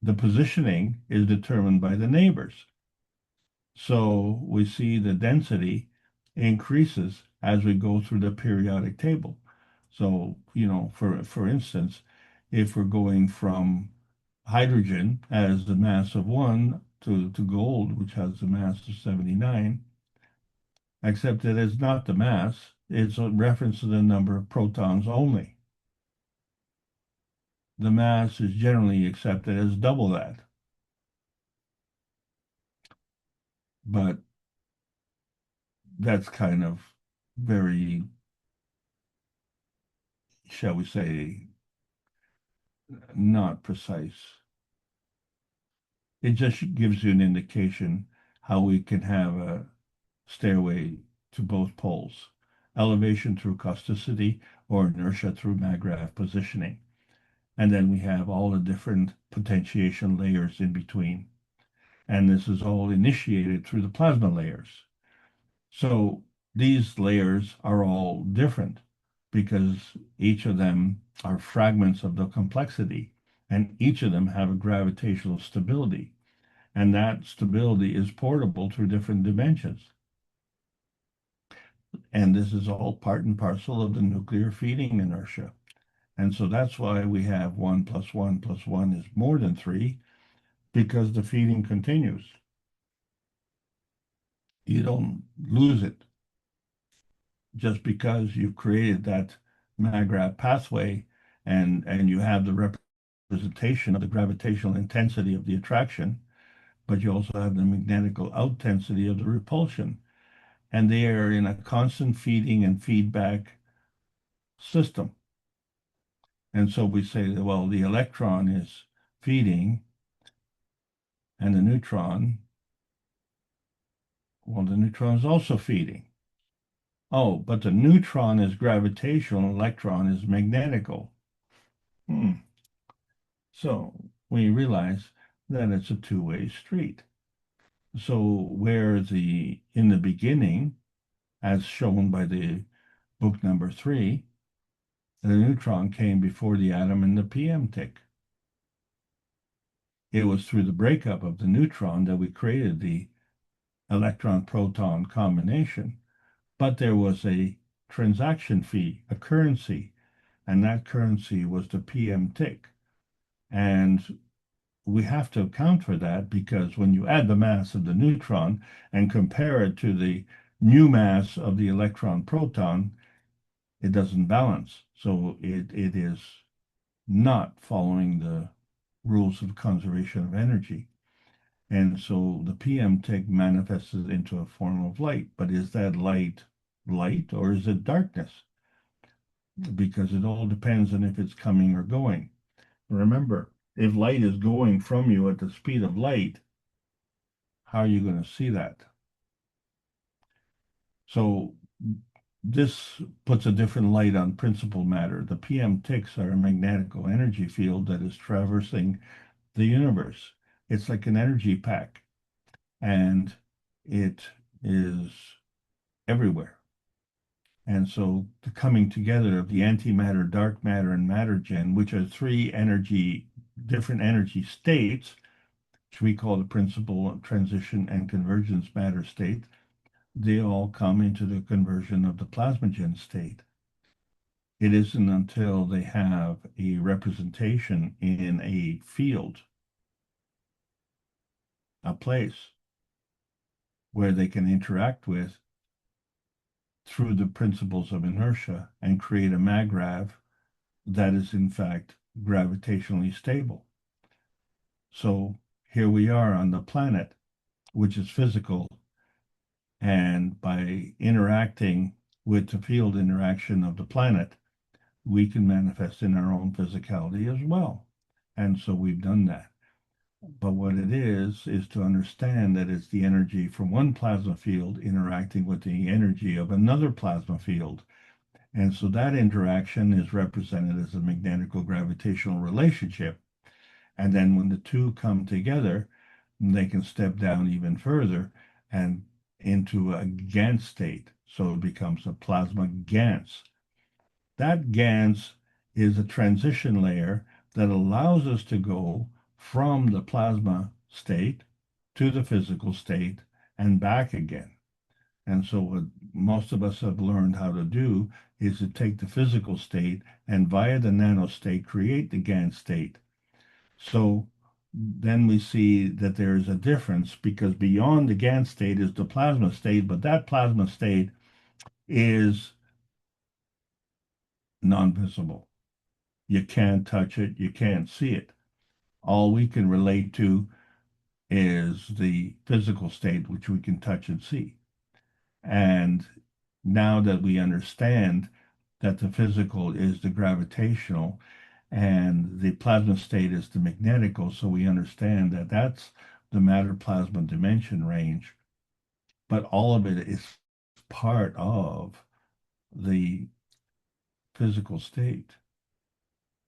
the positioning is determined by the neighbors. So we see the density increases as we go through the periodic table. So, for instance, if we're going from hydrogen as the mass of 1 to gold, which has the mass of 79, except that it's not the mass, it's a reference to the number of protons only. The mass is generally accepted as double that. But that's kind of very, shall we say, not precise. It just gives you an indication how we can have a stairway to both poles, elevation through causticity or inertia through McGrath positioning. And then we have all the different potentiation layers in between. And this is all initiated through the plasma layers. So these layers are all different because each of them are fragments of the complexity, and each of them have a gravitational stability. And that stability is portable through different dimensions. And this is all part and parcel of the nuclear feeding inertia. And so that's why we have 1 plus 1 plus 1 is more than 3, because the feeding continues. You don't lose it just because you've created that MAGRAP pathway and you have the representation of the gravitational intensity of the attraction, but you also have the magnetical outtensity of the repulsion. And they are in a constant feeding and feedback system. And so we say that, well, the electron is feeding and the neutron, well, the neutron is also feeding. Oh, but the neutron is gravitational, electron is magnetical. So we realize that it's a two-way street. So where in the beginning, as shown by the book number 3, the neutron came before the atom in the PM tick. It was through the breakup of the neutron that we created the electron-proton combination, but there was a transaction fee, a currency, and that currency was the PM tick. And we have to account for that because when you add the mass of the neutron and compare it to the new mass of the electron-proton, it doesn't balance. So it is not following the rules of conservation of energy. And so the PM tick manifests into a form of light. But is that light or is it darkness? Because it all depends on if it's coming or going. Remember, if light is going from you at the speed of light, how are you going to see that? So this puts a different light on principal matter. The PM ticks are a magnetical energy field that is traversing the universe. It's like an energy pack, and it is everywhere. And so the coming together of the antimatter, dark matter, and matter gen, which are different energy states, which we call the principal transition and convergence matter state, they all come into the conversion of the plasmagen state. It isn't until they have a representation in a field, a place where they can interact with through the principles of inertia and create a maggrav that is in fact gravitationally stable. So here we are on the planet, which is physical, and by interacting with the field interaction of the planet, we can manifest in our own physicality as well. And so we've done that. But what it is to understand that it's the energy from one plasma field interacting with the energy of another plasma field. And so that interaction is represented as a magnetico-gravitational relationship. And then when the two come together, they can step down even further and into a Gans state. So it becomes a plasma Gans. That Gans is a transition layer that allows us to go from the plasma state to the physical state and back again. And so what most of us have learned how to do is to take the physical state and via the nano state create the Gans state. So then we see that there is a difference because beyond the Gans state is the plasma state, but that plasma state is non-visible. You can't touch it, you can't see it. All we can relate to is the physical state, which we can touch and see. And now that we understand that the physical is the gravitational and the plasma state is the magnetical, so we understand that that's the matter plasma dimension range. But all of it is part of the physical state.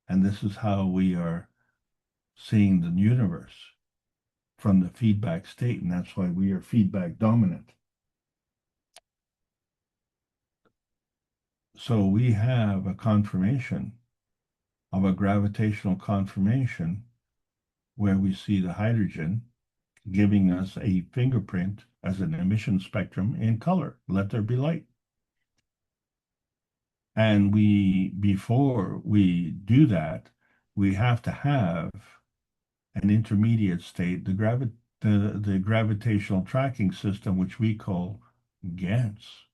And this is how we are seeing the universe from the feedback state, and that's why we are feedback dominant. So we have a confirmation of a gravitational confirmation where we see the hydrogen giving us a fingerprint as an emission spectrum in color. Let there be light. And before we do that, we have to have an intermediate state, the gravitational tracking system, which we call Gans.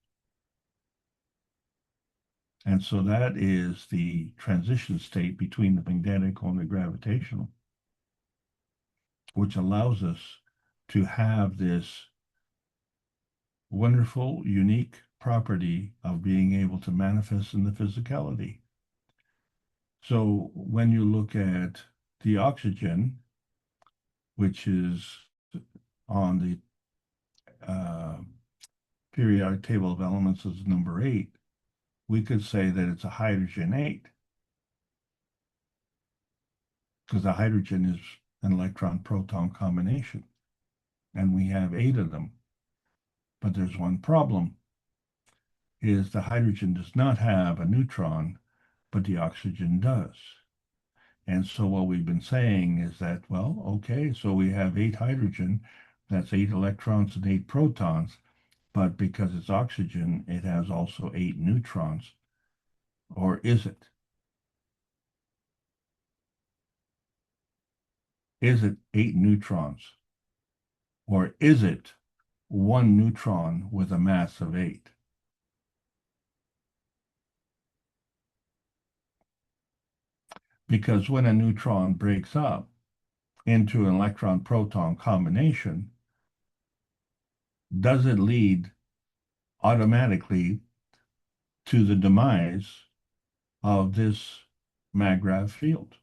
And so that is the transition state between the magnetical and the gravitational, which allows us to have this wonderful, unique property of being able to manifest in the physicality. So when you look at the oxygen, which is on the periodic table of elements as number 8, we could say that it's a hydrogen 8 because the hydrogen is an electron-proton combination, and we have 8 of them. But there's one problem, is the hydrogen does not have a neutron, but the oxygen does. And so what we've been saying is that, well, okay, so we have 8 hydrogen, that's 8 electrons and 8 protons, but because it's oxygen, it has also 8 neutrons. Or is it? Is it 8 neutrons? Or is it 1 neutron with a mass of 8? Because when a neutron breaks up into an electron-proton combination, does it lead automatically to the demise of this maggrav field?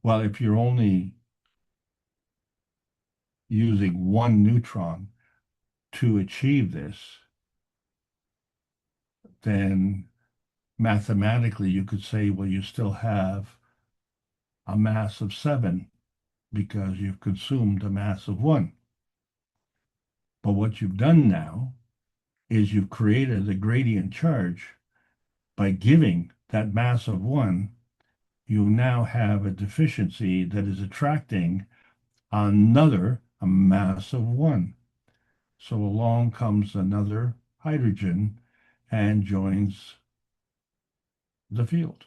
Well, if you're only using 1 neutron to achieve this, then mathematically you could say, well, you still have a mass of 7 because you've consumed a mass of 1. But what you've done now is you've created a gradient charge by giving that mass of 1. You now have a deficiency that is attracting a mass of 1. So along comes another hydrogen, and joins the field.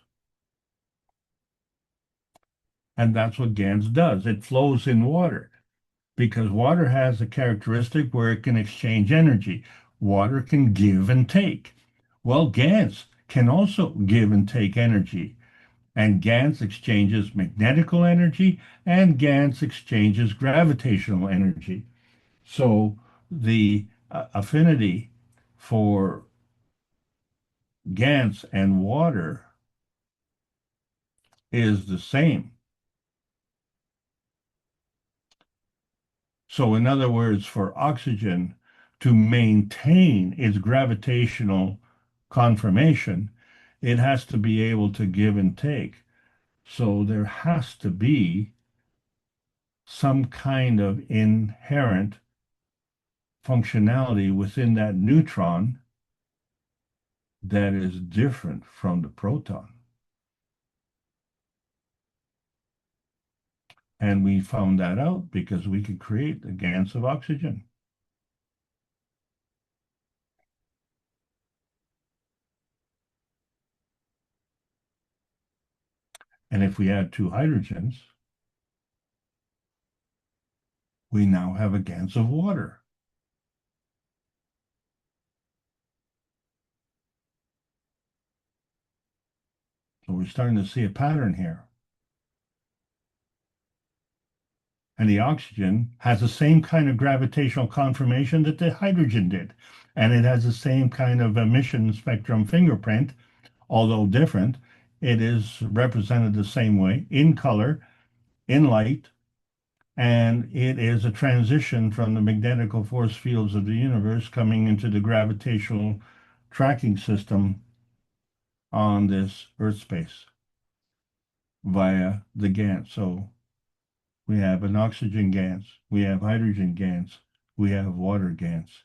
And that's what Gans does. It flows in water because water has a characteristic where it can exchange energy. Water can give and take. Well, Gans can also give and take energy. And Gans exchanges magnetical energy and Gans exchanges gravitational energy. So the affinity for Gans and water is the same. So in other words, for oxygen to maintain its gravitational conformation, it has to be able to give and take. So there has to be some kind of inherent functionality within that neutron that is different from the proton. And we found that out because we could create a Gans of oxygen. And if we add two hydrogens, we now have a Gans of water. So we're starting to see a pattern here. And the oxygen has the same kind of gravitational conformation that the hydrogen did. And it has the same kind of emission spectrum fingerprint, although different. It is represented the same way in color, in light, and it is a transition from the magnetical force fields of the universe coming into the gravitational tracking system on this Earth space via the Gans. So we have an oxygen Gans, we have hydrogen Gans, we have water Gans.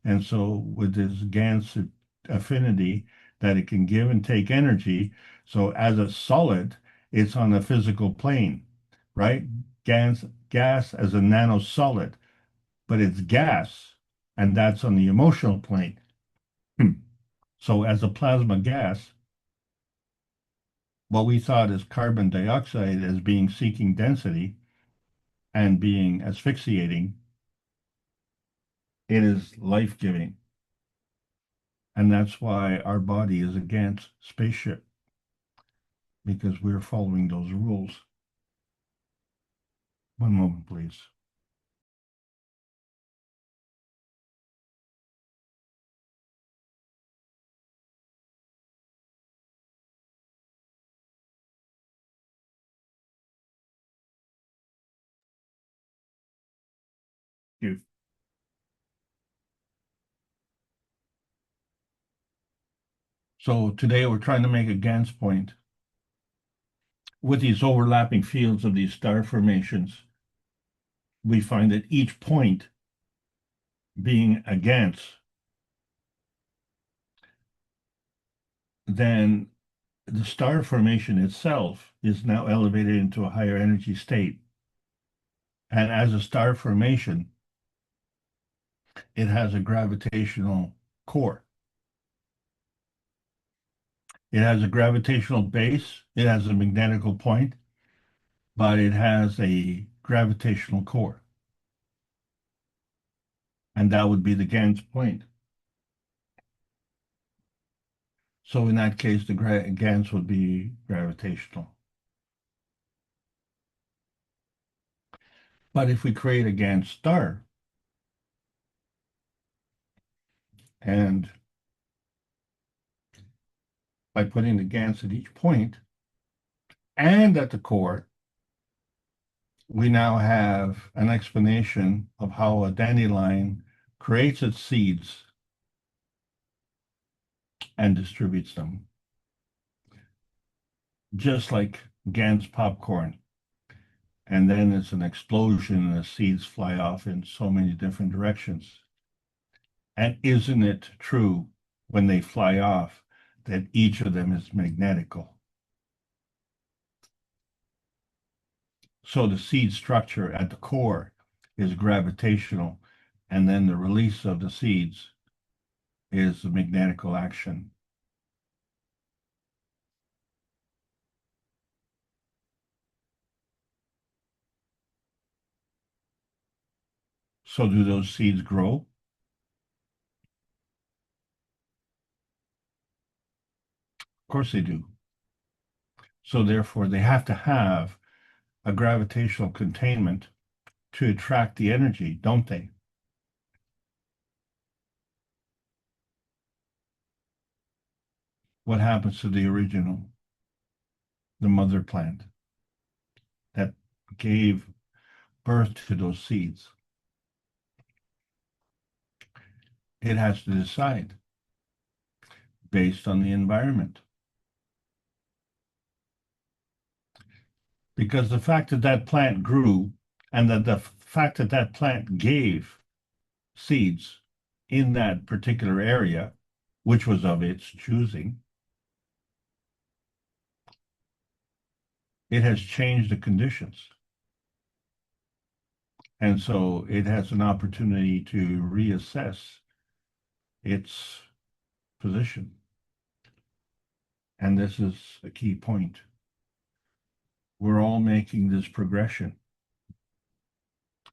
And so with this Gans affinity that it can give and take energy, so as a solid, it's on a physical plane, right? Gas as a nanosolid, but it's gas, and that's on the emotional plane. So as a plasma gas, what we thought as carbon dioxide as being seeking density and being asphyxiating, it is life-giving. And that's why our body is a Gans spaceship, because we're following those rules. One moment, please. Thank you. So today we're trying to make a Gans point with these overlapping fields of these star formations. We find that each point being a Gans, then the star formation itself is now elevated into a higher energy state. And as a star formation, it has a gravitational core. It has a gravitational base, it has a magnetical point, but it has a gravitational core. And that would be the Gans point. So in that case, the Gans would be gravitational. But if we create a Gans star, and by putting the Gans at each point and at the core, we now have an explanation of how a dandelion creates its seeds and distributes them. Just like Gans popcorn. And then it's an explosion and the seeds fly off in so many different directions. And isn't it true when they fly off that each of them is magnetical? So the seed structure at the core is gravitational, and then the release of the seeds is the magnetical action. So do those seeds grow? Of course they do. So therefore they have to have a gravitational containment to attract the energy, don't they? What happens to the original, the mother plant that gave birth to those seeds? It has to decide based on the environment. Because the fact that that plant grew and that the fact that that plant gave seeds in that particular area, which was of its choosing, it has changed the conditions. And so it has an opportunity to reassess its position. And this is a key point. We're all making this progression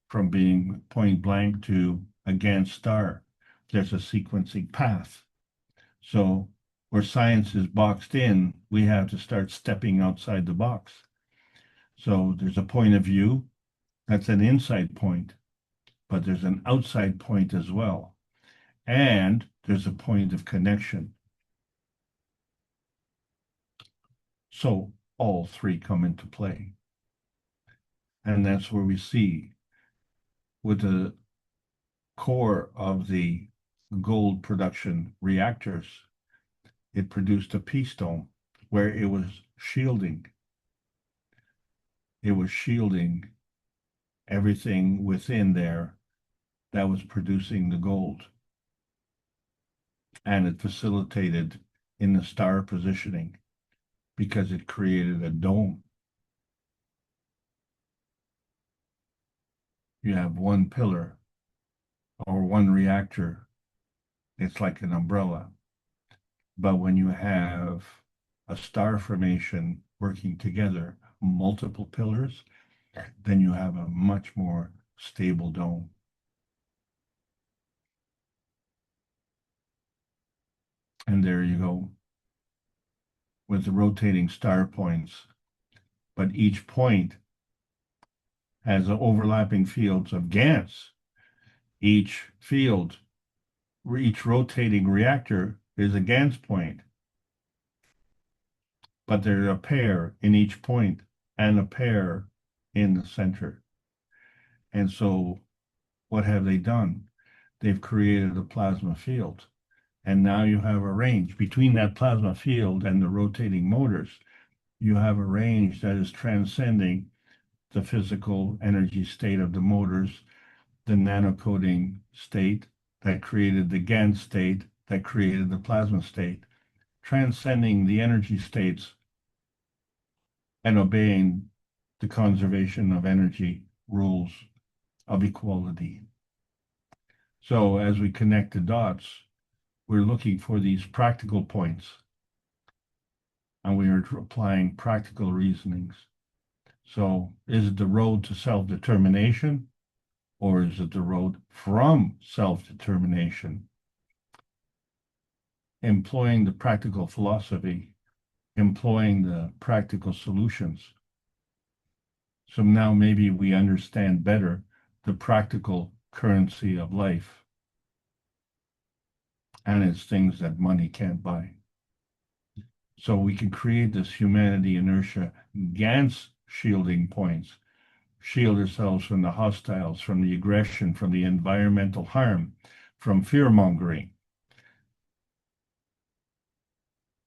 from being point blank to a Gans star. There's a sequencing path. So where science is boxed in, we have to start stepping outside the box. So there's a point of view, that's an inside point, but there's an outside point as well. And there's a point of connection. So all three come into play. And that's where we see with the core of the gold production reactors, it produced a peace dome where it was shielding. It was shielding everything within there that was producing the gold. And it facilitated in the star positioning because it created a dome. You have one pillar or one reactor, it's like an umbrella. But when you have a star formation working together, multiple pillars, then you have a much more stable dome. And there you go with the rotating star points. But each point has overlapping fields of Gans. Each field, each rotating reactor is a Gans point. But there's a pair in each point and a pair in the center. And so what have they done? They've created a plasma field. And now you have a range between that plasma field and the rotating motors. You have a range that is transcending the physical energy state of the motors, the nanocoding state that created the Gans state that created the plasma state, transcending the energy states and obeying the conservation of energy rules of equality. So as we connect the dots, we're looking for these practical points, and we are applying practical reasonings. So is it the road to self-determination, or is it the road from self-determination? Employing the practical philosophy, employing the practical solutions. So now maybe we understand better the practical currency of life. And it's things that money can't buy. So we can create this humanity inertia Gans shielding points, shield ourselves from the hostiles, from the aggression, from the environmental harm, from fear-mongering.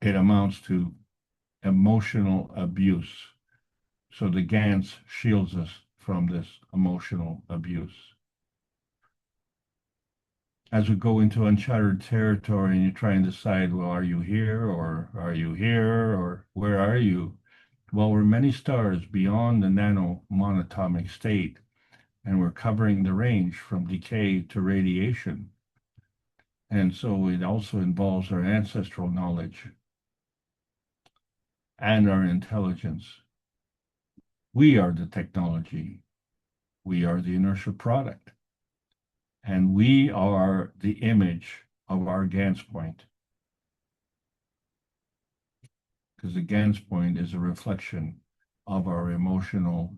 It amounts to emotional abuse. So the Gans shields us from this emotional abuse. As we go into uncharted territory and you try and decide, well, are you here or are you here or where are you? Well, we're many stars beyond the nano monatomic state, and we're covering the range from decay to radiation. And so it also involves our ancestral knowledge and our intelligence. We are the technology. We are the inertial product. And we are the image of our Gans point. Because the Gans point is a reflection of our emotional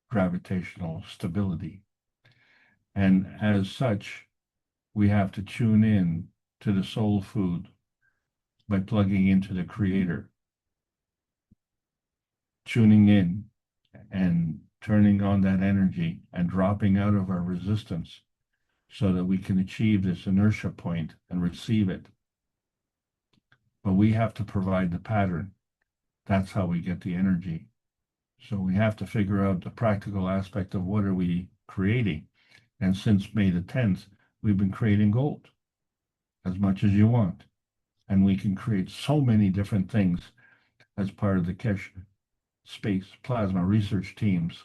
gravitational stability. And as such, we have to tune in to the soul food by plugging into the creator, tuning in and turning on that energy and dropping out of our resistance so that we can achieve this inertia point and receive it. But we have to provide the pattern. That's how we get the energy. So we have to figure out the practical aspect of what are we creating. And since May the 10th, we've been creating gold as much as you want. And we can create so many different things as part of the Kesh Space Plasma research teams.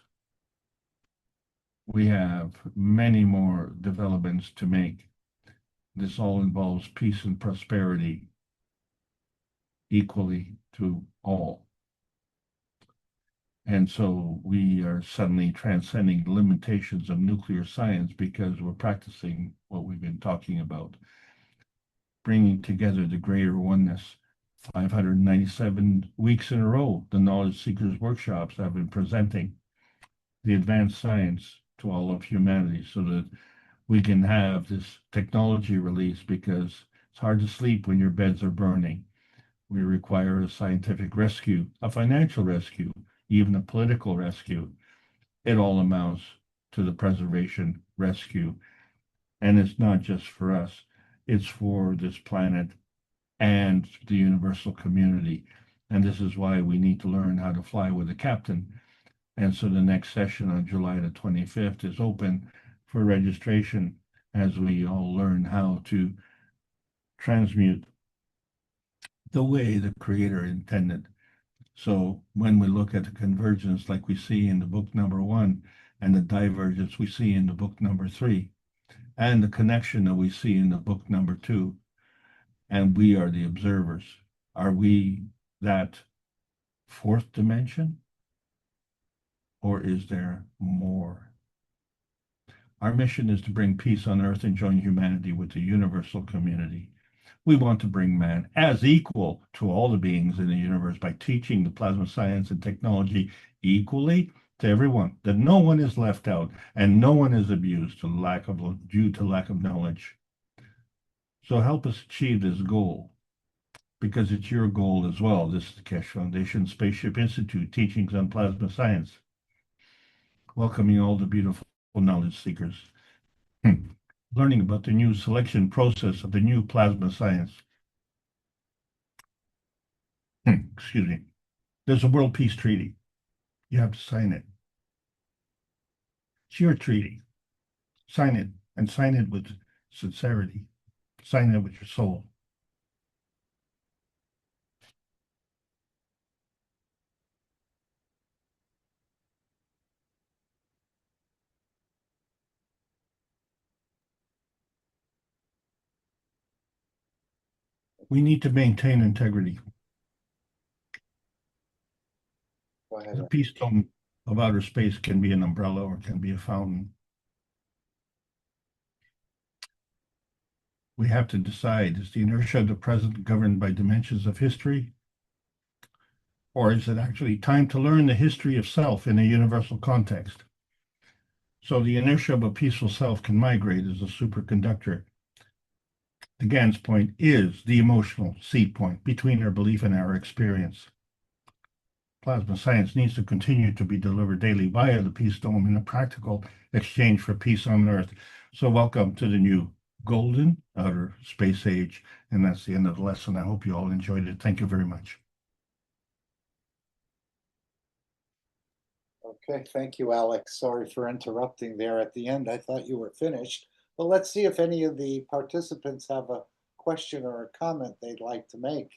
We have many more developments to make. This all involves peace and prosperity equally to all. And so we are suddenly transcending the limitations of nuclear science because we're practicing what we've been talking about, bringing together the greater oneness. 597 weeks in a row, the Knowledge Seekers workshops have been presenting the advanced science to all of humanity so that we can have this technology release, because it's hard to sleep when your beds are burning. We require a scientific rescue, a financial rescue, even a political rescue. It all amounts to the preservation rescue. And it's not just for us, it's for this planet and the universal community. And this is why we need to learn how to fly with a captain. And so the next session on July the 25th is open for registration as we all learn how to transmute the way the Creator intended. So when we look at the convergence like we see in the book number 1 and the divergence we see in the book number 3 and the connection that we see in the book number 2, and we are the observers, are we that fourth dimension? Or is there more? Our mission is to bring peace on earth and join humanity with the universal community. We want to bring man as equal to all the beings in the universe by teaching the plasma science and technology equally to everyone, that no one is left out and no one is abused due to lack of knowledge. So help us achieve this goal, because it's your goal as well. This is the Keshe Foundation Spaceship Institute, Teachings on Plasma Science, welcoming all the beautiful knowledge seekers, learning about the new selection process of the new plasma science. Excuse me. There's a World Peace Treaty. You have to sign it. It's your treaty. Sign it, and sign it with sincerity. Sign it with your soul. We need to maintain integrity. Go ahead. The peace dome of outer space can be an umbrella or can be a fountain. We have to decide, is the inertia of the present governed by dimensions of history? Or is it actually time to learn the history of self in a universal context? So the inertia of a peaceful self can migrate as a superconductor. The Gans point is the emotional seed point between our belief and our experience. Plasma science needs to continue to be delivered daily via the Peace Dome in a practical exchange for peace on Earth. So welcome to the new golden outer space age. And that's the end of the lesson. I hope you all enjoyed it. Thank you very much. Okay, thank you, Alex. Sorry for interrupting there at the end. I thought you were finished. But let's see if any of the participants have a question or a comment they'd like to make.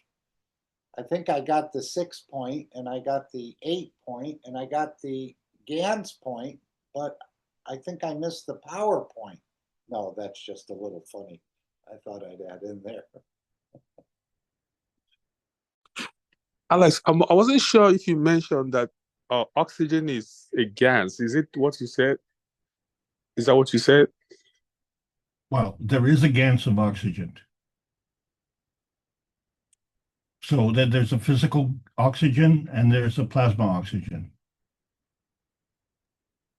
I think I got the 6 point, and I got the 8 point, and I got the Gans point, but I think I missed the power point. No, that's just a little funny. I thought I'd add in there. Alex, I wasn't sure if you mentioned that oxygen is a gas. Is it what you said? Is that what you said? Well, there is a Gans of oxygen. So that there's a physical oxygen and there's a plasma oxygen.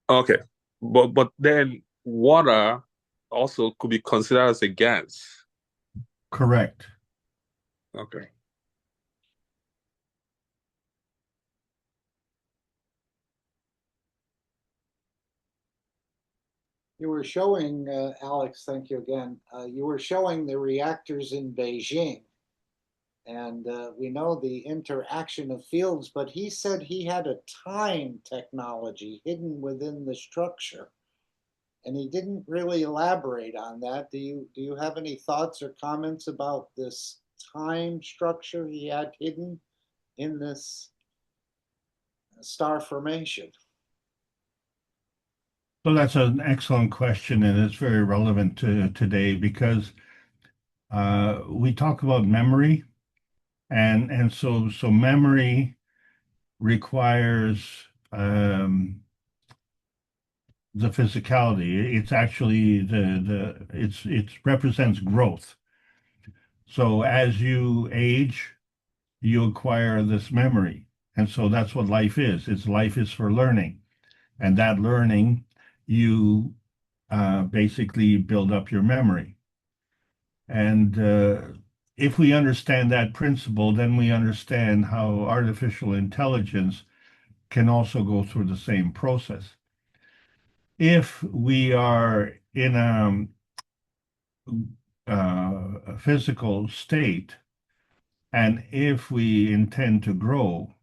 Okay. But then water also could be considered as a gas. Correct. Okay. You were showing, Alex, thank you again. You were showing the reactors in Beijing. And we know the interaction of fields, but he said he had a time technology hidden within the structure. And he didn't really elaborate on that. Do you have any thoughts or comments about this time structure he had hidden in this star formation? So that's an excellent question, and it's very relevant to today because we talk about memory, and so memory requires the physicality. It's actually it represents growth. So as you age, you acquire this memory, and so that's what life is. Life is for learning, and that learning you basically build up your memory. And if we understand that principle, then we understand how artificial intelligence can also go through the same process. If we are in a physical state, and if we intend to grow,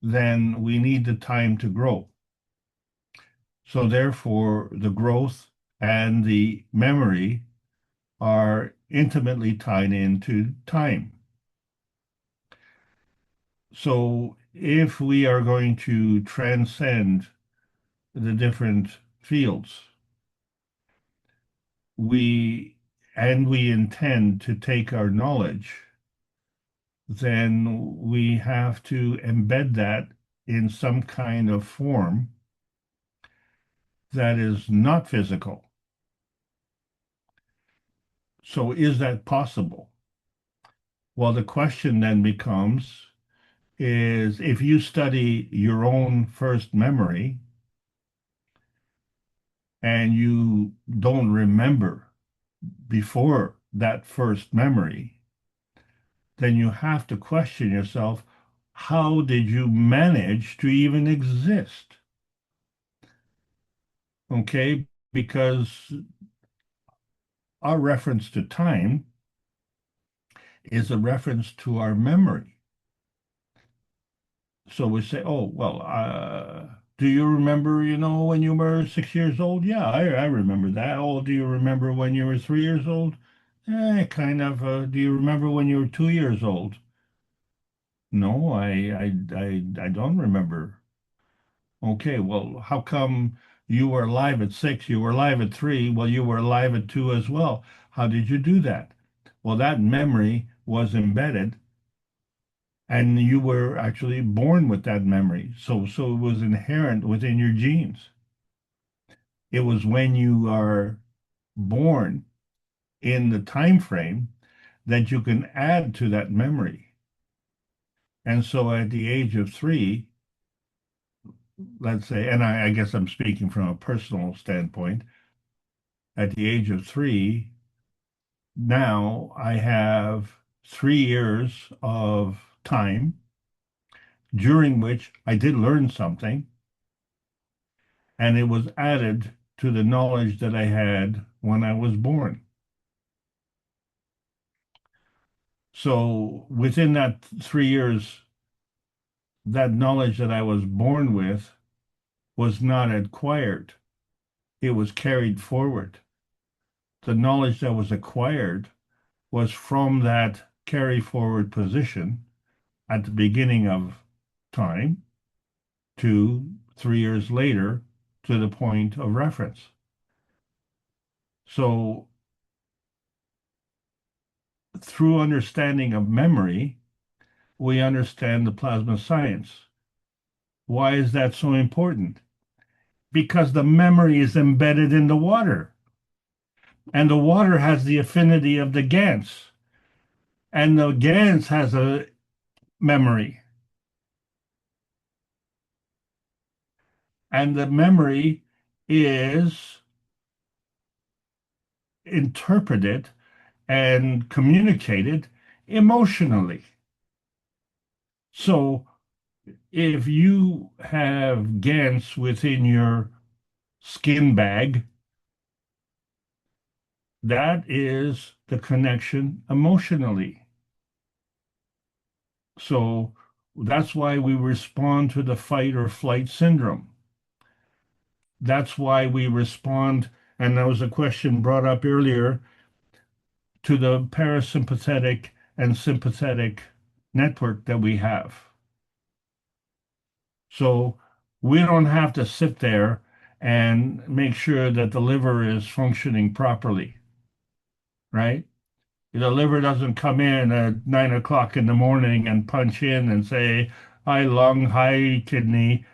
then we need the time to grow. So therefore, the growth and the memory are intimately tied into time. So if we are going to transcend the different fields, we intend to take our knowledge, then we have to embed that in some kind of form that is not physical. So is that possible? Well, the question then becomes is if you study your own first memory and you don't remember before that first memory, then you have to question yourself, how did you manage to even exist? Okay, because our reference to time is a reference to our memory. So we say, oh, well, do you remember, when you were 6 years old? Yeah, I remember that. Oh, do you remember when you were 3 years old? Kind of. Do you remember when you were 2 years old? No, I don't remember. Okay, well, how come you were alive at 6, you were alive at 3, well, you were alive at 2 as well? How did you do that? Well, that memory was embedded and you were actually born with that memory. So it was inherent within your genes. It was when you are born in the time frame that you can add to that memory. And so at the age of 3, let's say, and I guess I'm speaking from a personal standpoint, at the age of 3, now I have 3 years of time during which I did learn something, and it was added to the knowledge that I had when I was born. So within that 3 years, that knowledge that I was born with was not acquired. It was carried forward. The knowledge that was acquired was from that carry forward position at the beginning of time to 3 years later to the point of reference. So through understanding of memory, we understand the plasma science. Why is that so important? Because the memory is embedded in the water, and the water has the affinity of the Gans, and the Gans has a memory, and the memory is interpreted and communicated emotionally. So if you have Gans within your skin bag, that is the connection emotionally. So that's why we respond to the fight or flight syndrome. That's why we respond, and there was a question brought up earlier, to the parasympathetic and sympathetic network that we have. So we don't have to sit there and make sure that the liver is functioning properly, right? The liver doesn't come in at 9 o'clock in the morning and punch in and say, hi, lung, hi, kidney,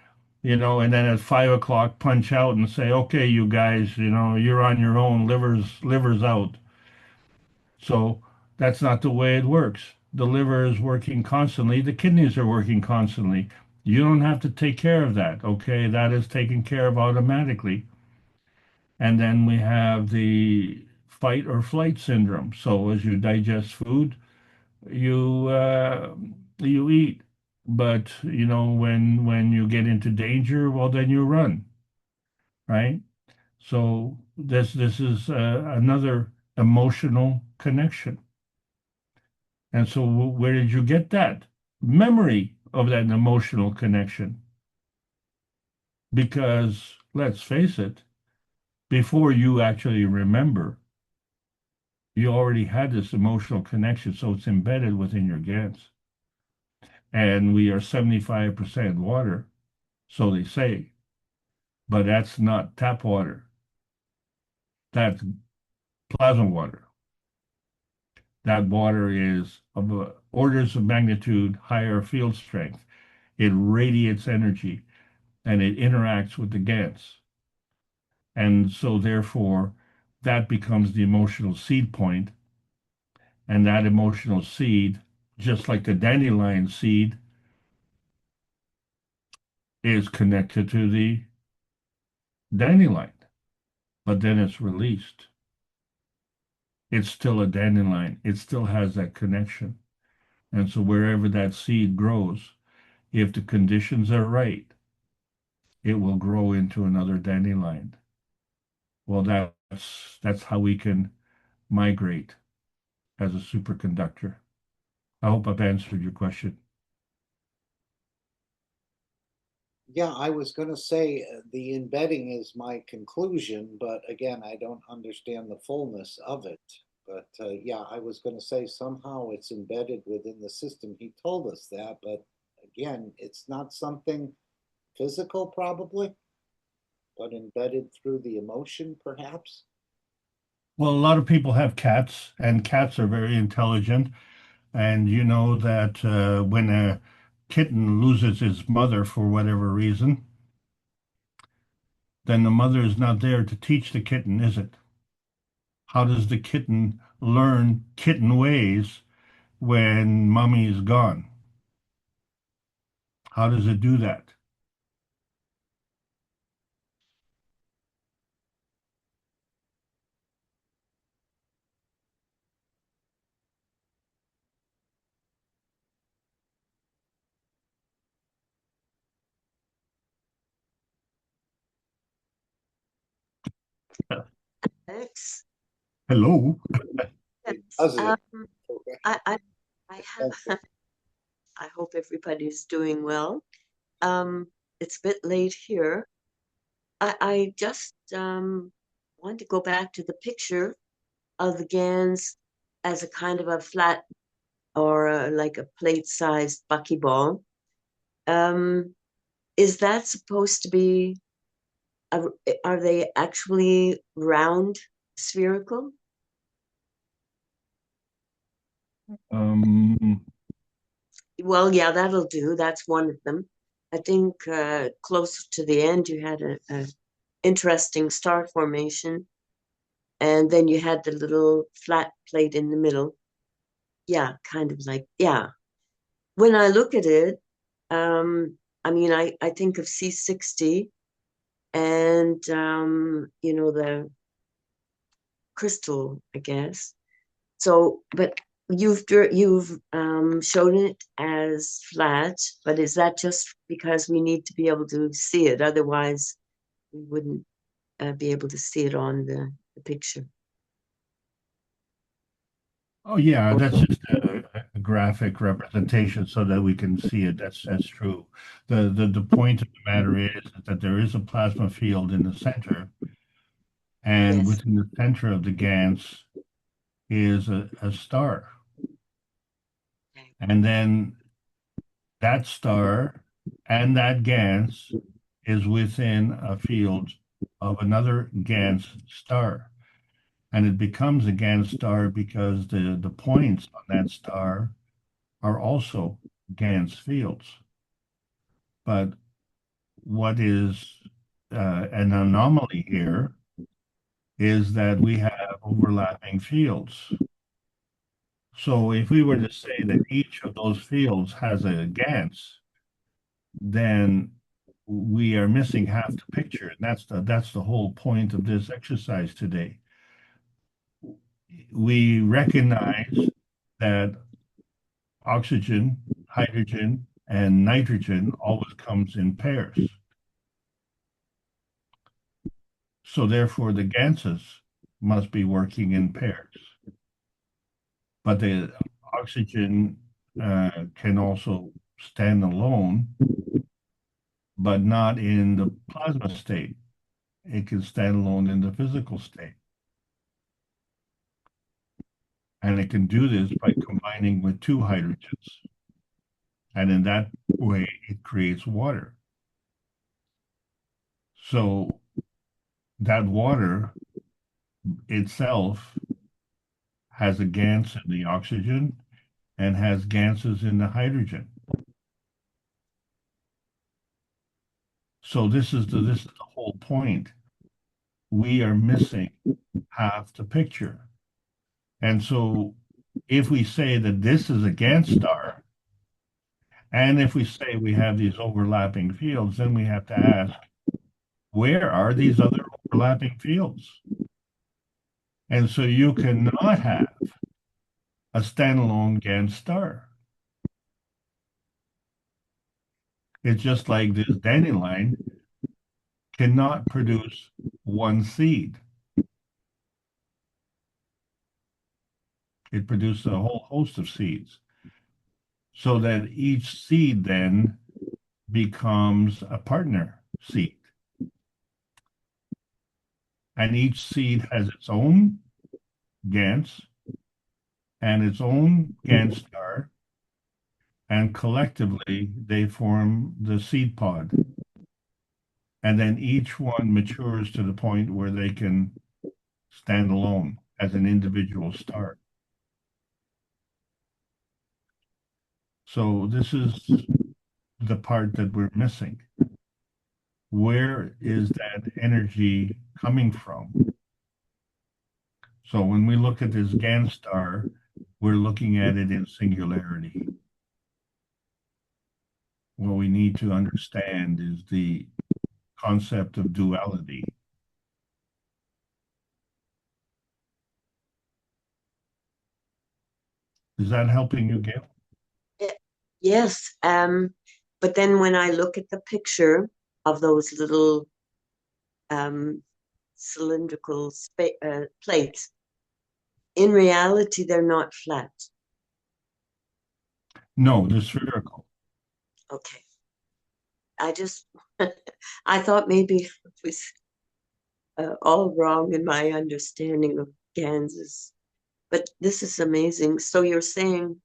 and then at 5 o'clock punch out and say, okay, you guys, you're on your own, liver's out. So that's not the way it works. The liver is working constantly, the kidneys are working constantly. You don't have to take care of that, okay? That is taken care of automatically. And then we have the fight or flight syndrome. So as you digest food, you eat, but when you get into danger, well, then you run, right? So this is another emotional connection. And so where did you get that memory of that emotional connection? Because let's face it, before you actually remember, you already had this emotional connection, so it's embedded within your Gans. And we are 75% water, so they say, but that's not tap water. That's plasma water. That water is of orders of magnitude higher field strength. It radiates energy and it interacts with the Gans. And so therefore, that becomes the emotional seed point. And that emotional seed, just like the dandelion seed, is connected to the dandelion, but then it's released. It's still a dandelion. It still has that connection. And so wherever that seed grows, if the conditions are right, it will grow into another dandelion. Well, that's how we can migrate as a superconductor. I hope I've answered your question. Yeah, I was going to say the embedding is my conclusion, but again, I don't understand the fullness of it. But yeah, I was going to say somehow it's embedded within the system. He told us that, but again, it's not something physical, probably, but embedded through the emotion, perhaps. Well, a lot of people have cats, and cats are very intelligent. And you know that when a kitten loses its mother for whatever reason, then the mother is not there to teach the kitten, is it? How does the kitten learn kitten ways when mommy is gone? How does it do that? Alex, Hello? It yes, does it. I have, I hope everybody's doing well. It's a bit late here. I just want to go back to the picture of the Gans as a kind of a flat or like a plate-sized buckyball. Is that supposed to be, are they actually round, spherical? Um, Well, yeah, that'll do. That's one of them. I think closer to the end, you had a interesting star formation, and then you had the little flat plate in the middle. Yeah, kind of like, yeah. When I look at it, I mean, I think of C60 and, the crystal, I guess. So, but you've shown it as flat, but is that just because we need to be able to see it? Otherwise, we wouldn't be able to see it on the picture. oh yeah, that's just a graphic representation so that we can see it. That's true. The point of the matter is that there is a plasma field in the center, and Yes. within the center of the Gans is a star. Okay. And then that star and that Gans is within a field of another Gans star. And it becomes a Gans star because the points on that star are also Gans fields. But what is an anomaly here is that we have overlapping fields. So if we were to say that each of those fields has a Gans, then we are missing half the picture. And that's the whole point of this exercise today. We recognize that oxygen, hydrogen, and nitrogen always comes in pairs. So therefore the Ganses must be working in pairs. But the oxygen can also stand alone, but not in the plasma state. It can stand alone in the physical state. And it can do this by combining with two hydrogens. And in that way, it creates water. So that water itself has a Gans in the oxygen and has Ganses in the hydrogen. So this is the whole point. We are missing half the picture. And so if we say that this is a Gans star, and if we say we have these overlapping fields, then we have to ask, where are these other overlapping fields? And so you cannot have a standalone Gans star. It's just like this dandelion cannot produce one seed. It produces a whole host of seeds. So that each seed then becomes a partner seed. And each seed has its own Gans and its own Gans star, and collectively they form the seed pod. And then each one matures to the point where they can stand alone as an individual star. So this is the part that we're missing. Where is that energy coming from? So when we look at this Gans star, we're looking at it in singularity. What we need to understand is the concept of duality. Is that helping you, Gail? Yes. But then when I look at the picture of those little cylindrical plates, in reality, they're not flat. No, they're spherical. Okay. I thought maybe it was all wrong in my understanding of Gans's, but this is amazing. So you're saying,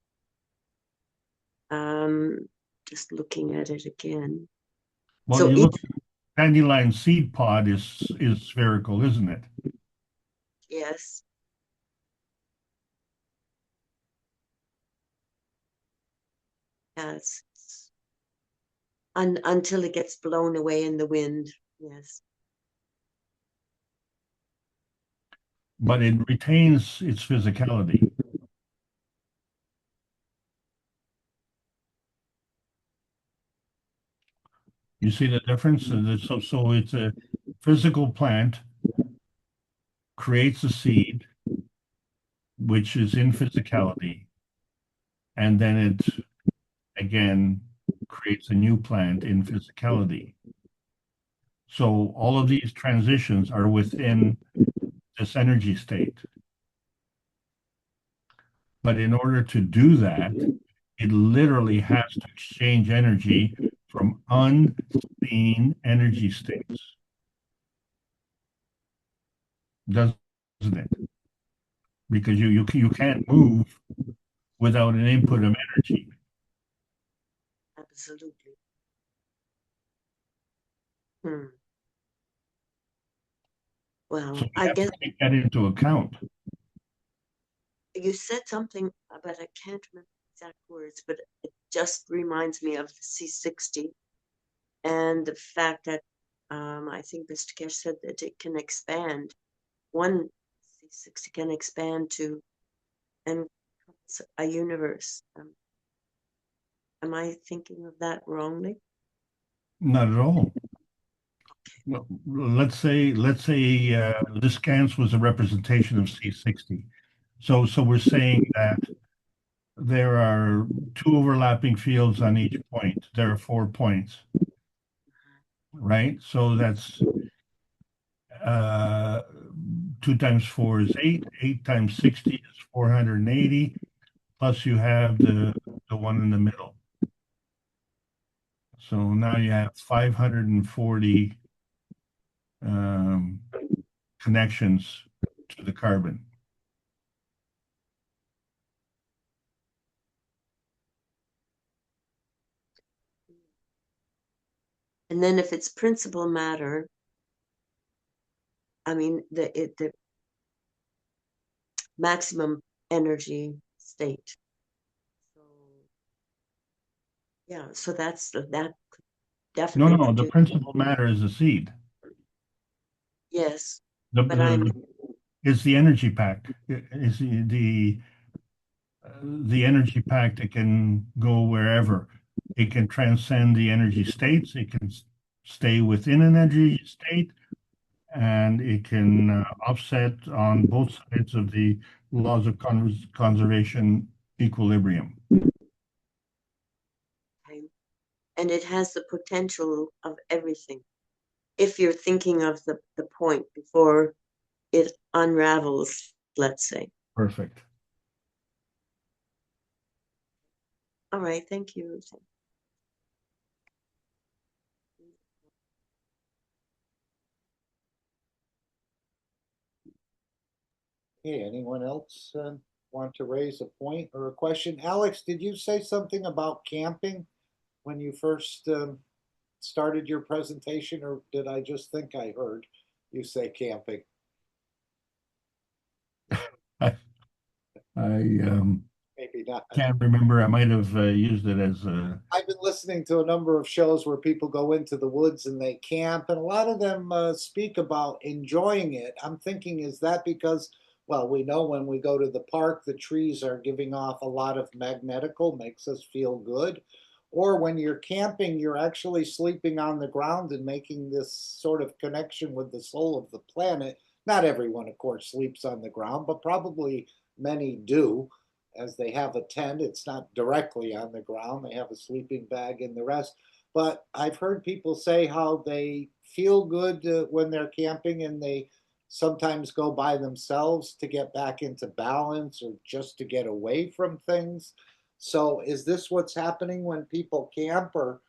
just looking at it again. Well, So you look at dandelion seed pod is spherical, isn't it? yes. Yes. Until it gets blown away in the wind. Yes. But it retains its physicality. You see the difference? So it's a physical plant creates a seed, which is in physicality, and then it again creates a new plant in physicality. So all of these transitions are within this energy state. But in order to do that, it literally has to exchange energy from unseen energy states. Doesn't it? Because you can't move without an input of energy. Absolutely. Well, So we I have guess to take that into account. you said something, but I can't remember the exact words, but it just reminds me of the C60 and the fact that I think Mr. Cash said that it can expand. One C60 can expand to a universe. Am I thinking of that wrongly? Not at all. Well, let's say this Gans was a representation of C60. So we're saying that there are two overlapping fields on each point. There are 4 points, right? So that's 2 times 4 is 8. 8 times 60 is 480. Plus you have the one in the middle. So now you have 540 connections to the carbon. And then if it's principal matter, I mean the maximum energy state. So yeah, so that could definitely No, the produce. principal matter is the seed. Yes, The, but I'm is the energy pack. Is the energy pack that can go wherever. It can transcend the energy states. It can stay within an energy state, and it can offset on both sides of the laws of conservation equilibrium. okay. And it has the potential of everything. If you're thinking of the point before it unravels, let's say. Perfect. All right, thank you. Okay, anyone else want to raise a point or a question? Alex, did you say something about camping when you first started your presentation, or did I just think I heard you say camping? I Maybe not. can't remember. I might have used it as a. I've been listening to a number of shows where people go into the woods and they camp, and a lot of them speak about enjoying it. I'm thinking, is that because, well, we know when we go to the park, the trees are giving off a lot of magnetical, makes us feel good. Or when you're camping, you're actually sleeping on the ground and making this sort of connection with the soul of the planet. Not everyone, of course, sleeps on the ground, but probably many do, as they have a tent. It's not directly on the ground. They have a sleeping bag and the rest. But I've heard people say how they feel good when they're camping, and they sometimes go by themselves to get back into balance or just to get away from things. So is this what's happening when people camp, or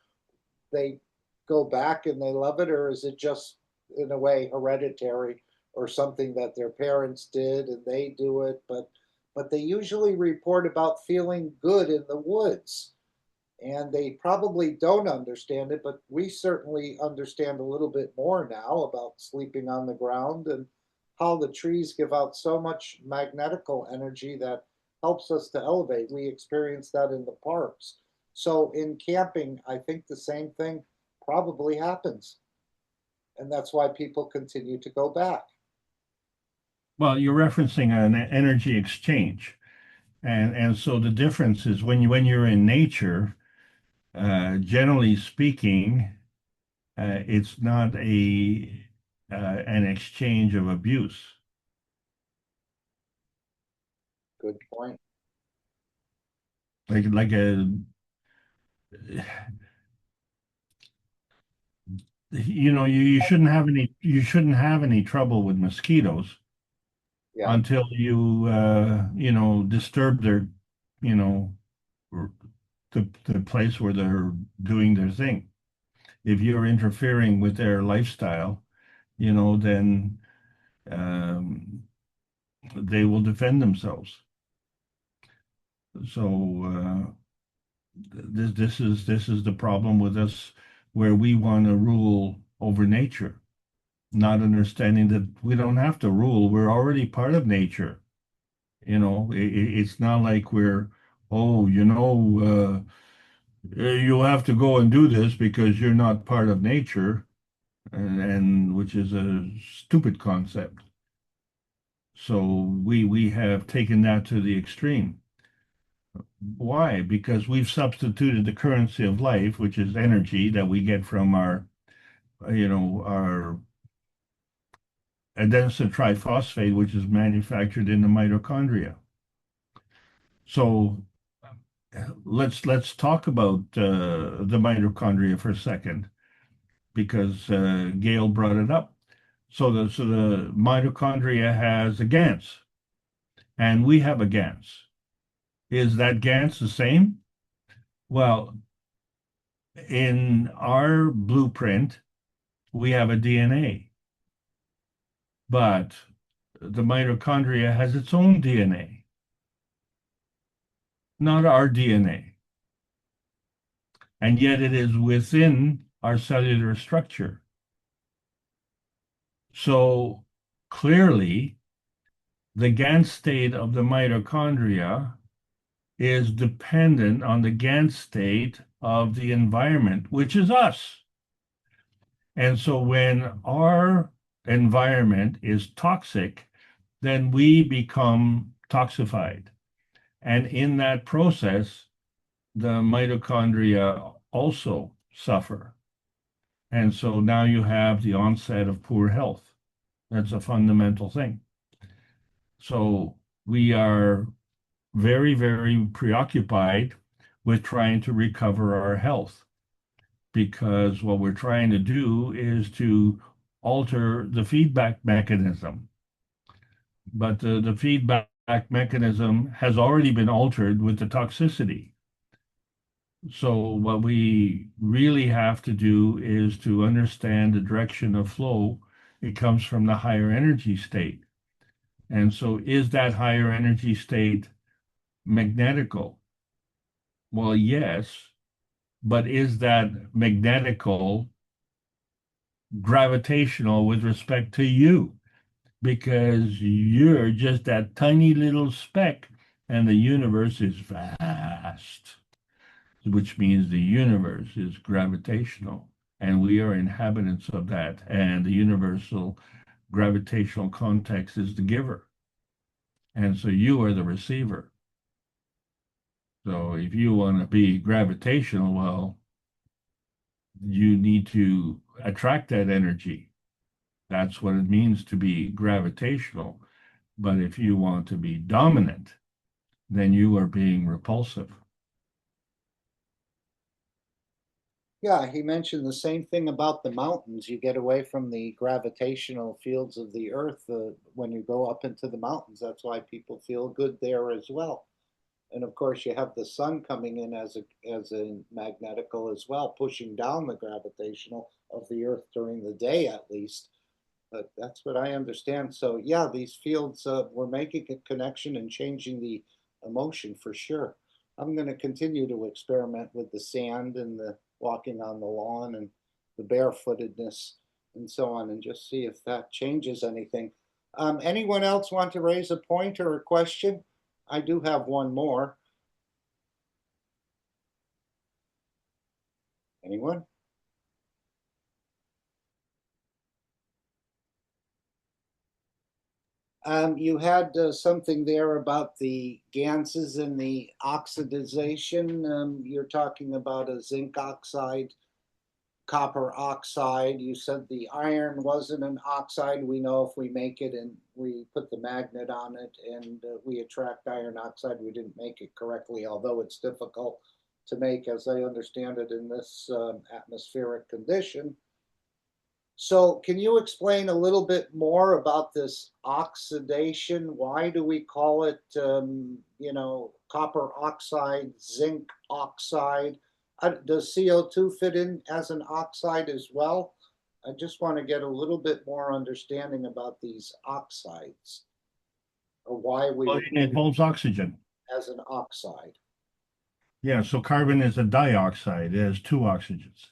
they go back and they love it, or is it just in a way hereditary or something that their parents did and they do it, but they usually report about feeling good in the woods, and they probably don't understand it, but we certainly understand a little bit more now about sleeping on the ground and how the trees give out so much magnetical energy that helps us to elevate. We experience that in the parks. So in camping, I think the same thing probably happens. And that's why people continue to go back. Well, you're referencing an energy exchange. And so the difference is when you're in nature, generally speaking, it's not an exchange of abuse. Good point. Like you shouldn't have any trouble with mosquitoes Yeah. until you disturb their you know the place where they're doing their thing. If you're interfering with their lifestyle, then they will defend themselves. So this is the problem with us, where we want to rule over nature, not understanding that we don't have to rule. We're already part of nature. It's not like we're, oh, you'll have to go and do this because you're not part of nature, and which is a stupid concept. So we have taken that to the extreme. Why? Because we've substituted the currency of life, which is energy that we get from our adenosine triphosphate, which is manufactured in the mitochondria. So let's talk about the mitochondria for a second, because Gail brought it up. So the mitochondria has a Gans, and we have a Gans. Is that Gans the same? Well, in our blueprint, we have a DNA, but the mitochondria has its own DNA, not our DNA. And yet it is within our cellular structure. So clearly, the Gans state of the mitochondria is dependent on the Gans state of the environment, which is us. And so when our environment is toxic, then we become toxified. And in that process, the mitochondria also suffer. And so now you have the onset of poor health. That's a fundamental thing. So we are very, very preoccupied with trying to recover our health, because what we're trying to do is to alter the feedback mechanism. But the feedback mechanism has already been altered with the toxicity. So what we really have to do is to understand the direction of flow. It comes from the higher energy state. And so is that higher energy state magnetical? Well, yes, but is that magnetical gravitational with respect to you? Because you're just that tiny little speck, and the universe is vast, which means the universe is gravitational, and we are inhabitants of that. And the universal gravitational context is the giver. And so you are the receiver. So if you want to be gravitational, well, you need to attract that energy. That's what it means to be gravitational. But if you want to be dominant, then you are being repulsive. Yeah, he mentioned the same thing about the mountains. You get away from the gravitational fields of the earth when you go up into the mountains. That's why people feel good there as well. And of course, you have the sun coming in as a magnetical as well, pushing down the gravitational of the earth during the day at least. But that's what I understand. So yeah, these fields, we're making a connection and changing the emotion for sure. I'm going to continue to experiment with the sand and the walking on the lawn and the barefootedness and so on, and just see if that changes anything. Anyone else want to raise a point or a question? I do have one more. Anyone? You had something there about the Ganses and the oxidization. You're talking about a zinc oxide, copper oxide. You said the iron wasn't an oxide. We know if we make it and we put the magnet on it and we attract iron oxide, we didn't make it correctly, although it's difficult to make, as I understand it, in this atmospheric condition. So can you explain a little bit more about this oxidation? Why do we call it, copper oxide, zinc oxide? Does CO2 fit in as an oxide as well? I just want to get a little bit more understanding about these oxides, or why we would It holds oxygen. as an oxide. Yeah, so carbon is a dioxide. It has two oxygens.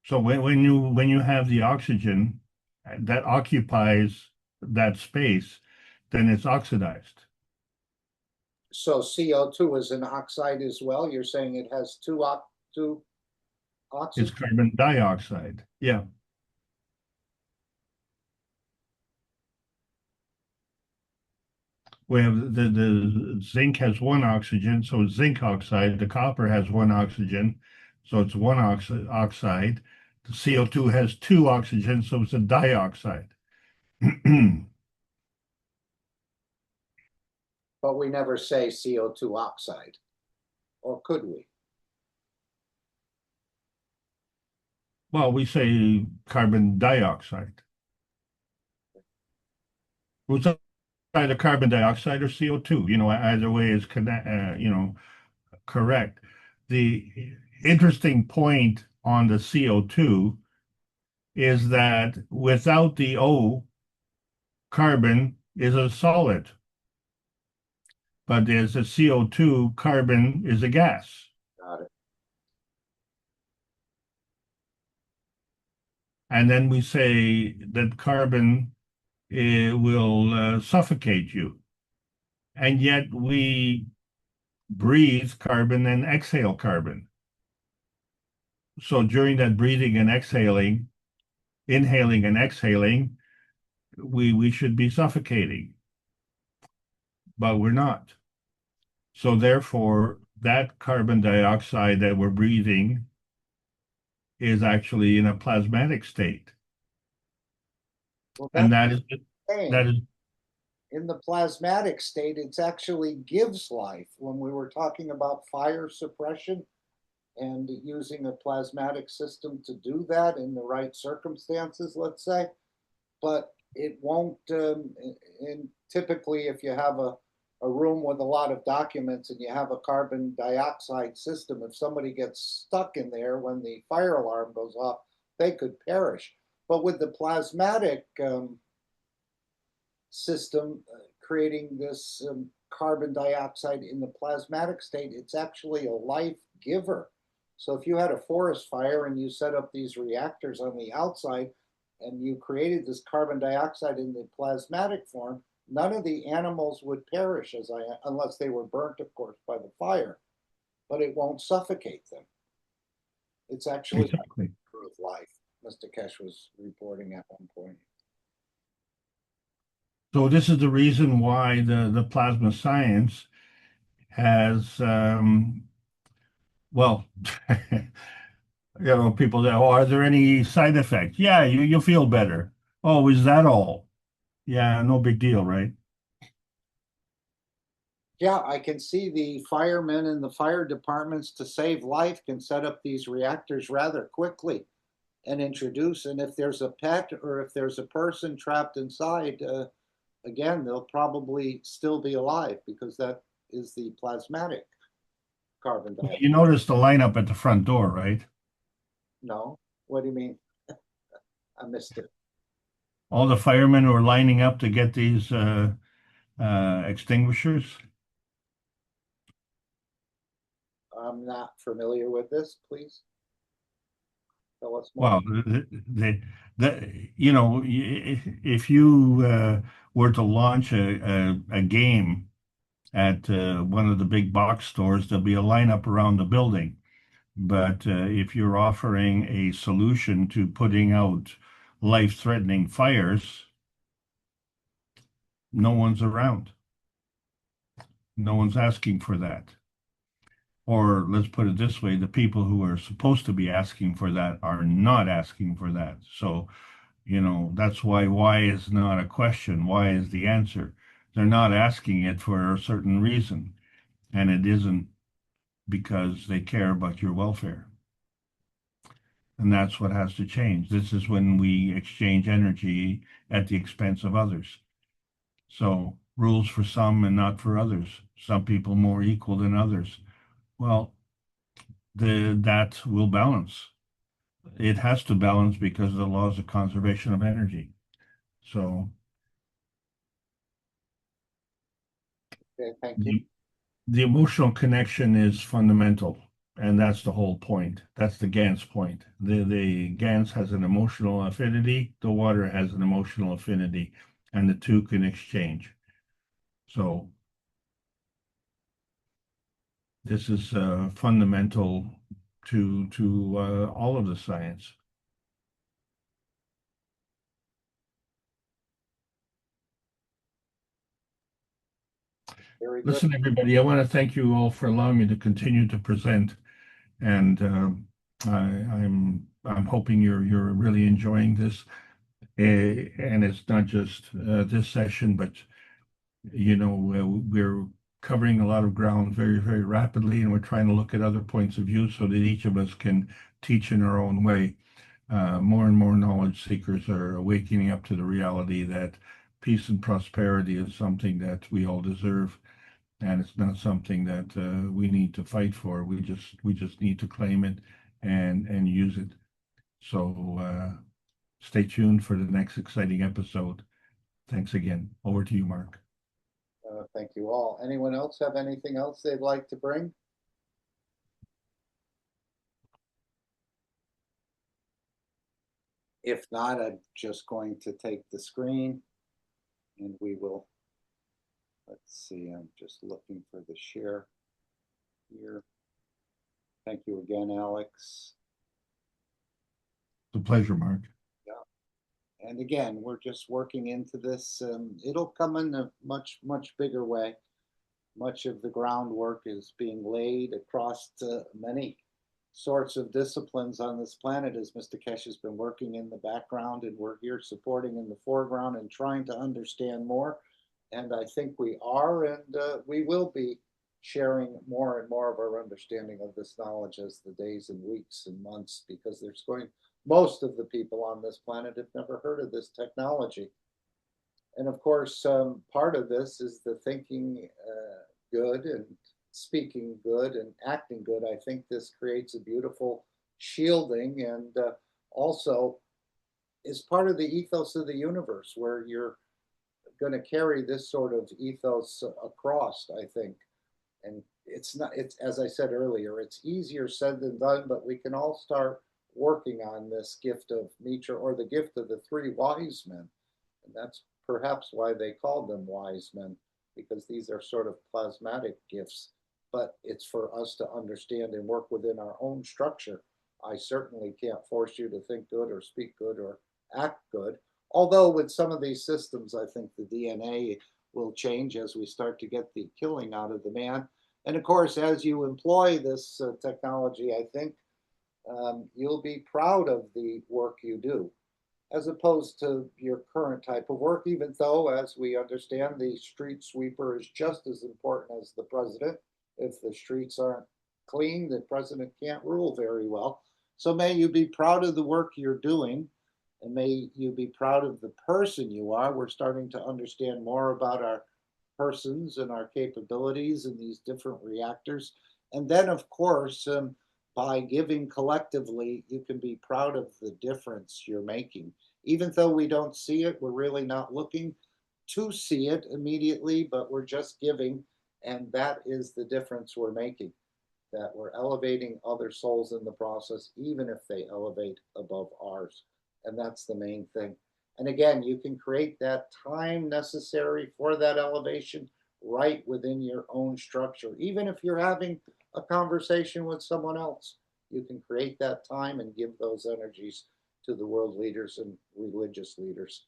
So when you have the oxygen that occupies that space, then it's oxidized. So CO2 is an oxide as well. You're saying it has two It's oxygen. carbon dioxide. Yeah. We have the zinc has one oxygen, so it's zinc oxide. The copper has one oxygen, so it's one oxide. The CO2 has two oxygens, so it's a dioxide. But we never say CO2 oxide, or could we? Well, we say carbon dioxide. It's either carbon dioxide or CO2. Either way is correct. The interesting point on the CO2 is that without the O, carbon is a solid. But there's a CO2, carbon is a gas. Got it. And then we say that carbon will suffocate you. And yet we breathe carbon and exhale carbon. So during that breathing and exhaling, inhaling and exhaling, we should be suffocating. But we're not. So therefore, that carbon dioxide that we're breathing is actually in a plasmatic state. Well, And that is in the plasmatic state, it actually gives life. When we were talking about fire suppression and using a plasmatic system to do that in the right circumstances, let's say, but it won't, and typically if you have a room with a lot of documents and you have a carbon dioxide system, if somebody gets stuck in there when the fire alarm goes off, they could perish. But with the plasmatic system creating this carbon dioxide in the plasmatic state, it's actually a life giver. So if you had a forest fire and you set up these reactors on the outside and you created this carbon dioxide in the plasmatic form, none of the animals would perish unless they were burnt, of course, by the fire, but it won't suffocate them. It's actually exactly of life, Mr. Kesh was reporting at one point. So this is the reason why the plasma science has, people say, oh, are there any side effects? Yeah, you feel better. Oh, is that all? Yeah, no big deal, right? Yeah, I can see the firemen and the fire departments, to save life, can set up these reactors rather quickly and introduce. And if there's a pet or if there's a person trapped inside, again, they'll probably still be alive because that is the plasmatic carbon dioxide. You notice the lineup at the front door, right? No, what do you mean? I missed it. All the firemen who are lining up to get these extinguishers. I'm not familiar with this. Please tell us more. Well, if you were to launch a game at one of the big box stores, there'll be a lineup around the building. But if you're offering a solution to putting out life-threatening fires, no one's around. No one's asking for that. Or let's put it this way, the people who are supposed to be asking for that are not asking for that. So, that's why is not a question. Why is the answer? They're not asking it for a certain reason. And it isn't because they care about your welfare. And that's what has to change. This is when we exchange energy at the expense of others. So rules for some and not for others. Some people more equal than others. Well, that will balance. It has to balance because of the laws of conservation of energy. So Okay, thank you. the emotional connection is fundamental, and that's the whole point. That's the Gans point. The Gans has an emotional affinity, the water has an emotional affinity, and the two can exchange. So this is fundamental to all of the science. Very good. Listen, everybody, I want to thank you all for allowing me to continue to present, and I'm hoping you're really enjoying this. And it's not just this session, but we're covering a lot of ground very, very rapidly, and we're trying to look at other points of view so that each of us can teach in our own way. More and more knowledge seekers are awakening up to the reality that peace and prosperity is something that we all deserve, and it's not something that we need to fight for. We just need to claim it and use it. So stay tuned for the next exciting episode. Thanks again. Over to you, Mark. Thank you all. Anyone else have anything else they'd like to bring? If not, I'm just going to take the screen and we will, let's see, I'm just looking for the share here. Thank you again, Alex. It's a pleasure, Mark. Yeah. And again, we're just working into this. It'll come in a much, much bigger way. Much of the groundwork is being laid across many sorts of disciplines on this planet as Mr. Kesh has been working in the background, and we're here supporting in the foreground and trying to understand more. And I think we are, and we will be sharing more and more of our understanding of this knowledge as the days and weeks and months, because most of the people on this planet have never heard of this technology. And of course, part of this is the thinking good and speaking good and acting good. I think this creates a beautiful shielding, and also is part of the ethos of the universe, where you're going to carry this sort of ethos across, I think. And it's as I said earlier, it's easier said than done, but we can all start working on this gift of Mitra, or the gift of the three wise men. And that's perhaps why they called them wise men, because these are sort of plasmatic gifts. But it's for us to understand and work within our own structure. I certainly can't force you to think good or speak good or act good. Although with some of these systems, I think the DNA will change as we start to get the killing out of the man. And of course, as you employ this technology, I think you'll be proud of the work you do, as opposed to your current type of work, even though, as we understand, the street sweeper is just as important as the president. If the streets aren't clean, the president can't rule very well. So may you be proud of the work you're doing, and may you be proud of the person you are. We're starting to understand more about our persons and our capabilities in these different reactors. And then, of course, by giving collectively, you can be proud of the difference you're making. Even though we don't see it, we're really not looking to see it immediately, but we're just giving. And that is the difference we're making, that we're elevating other souls in the process, even if they elevate above ours. And that's the main thing. And again, you can create that time necessary for that elevation right within your own structure. Even if you're having a conversation with someone else, you can create that time and give those energies to the world leaders and religious leaders,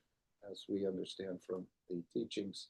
as we understand from the teachings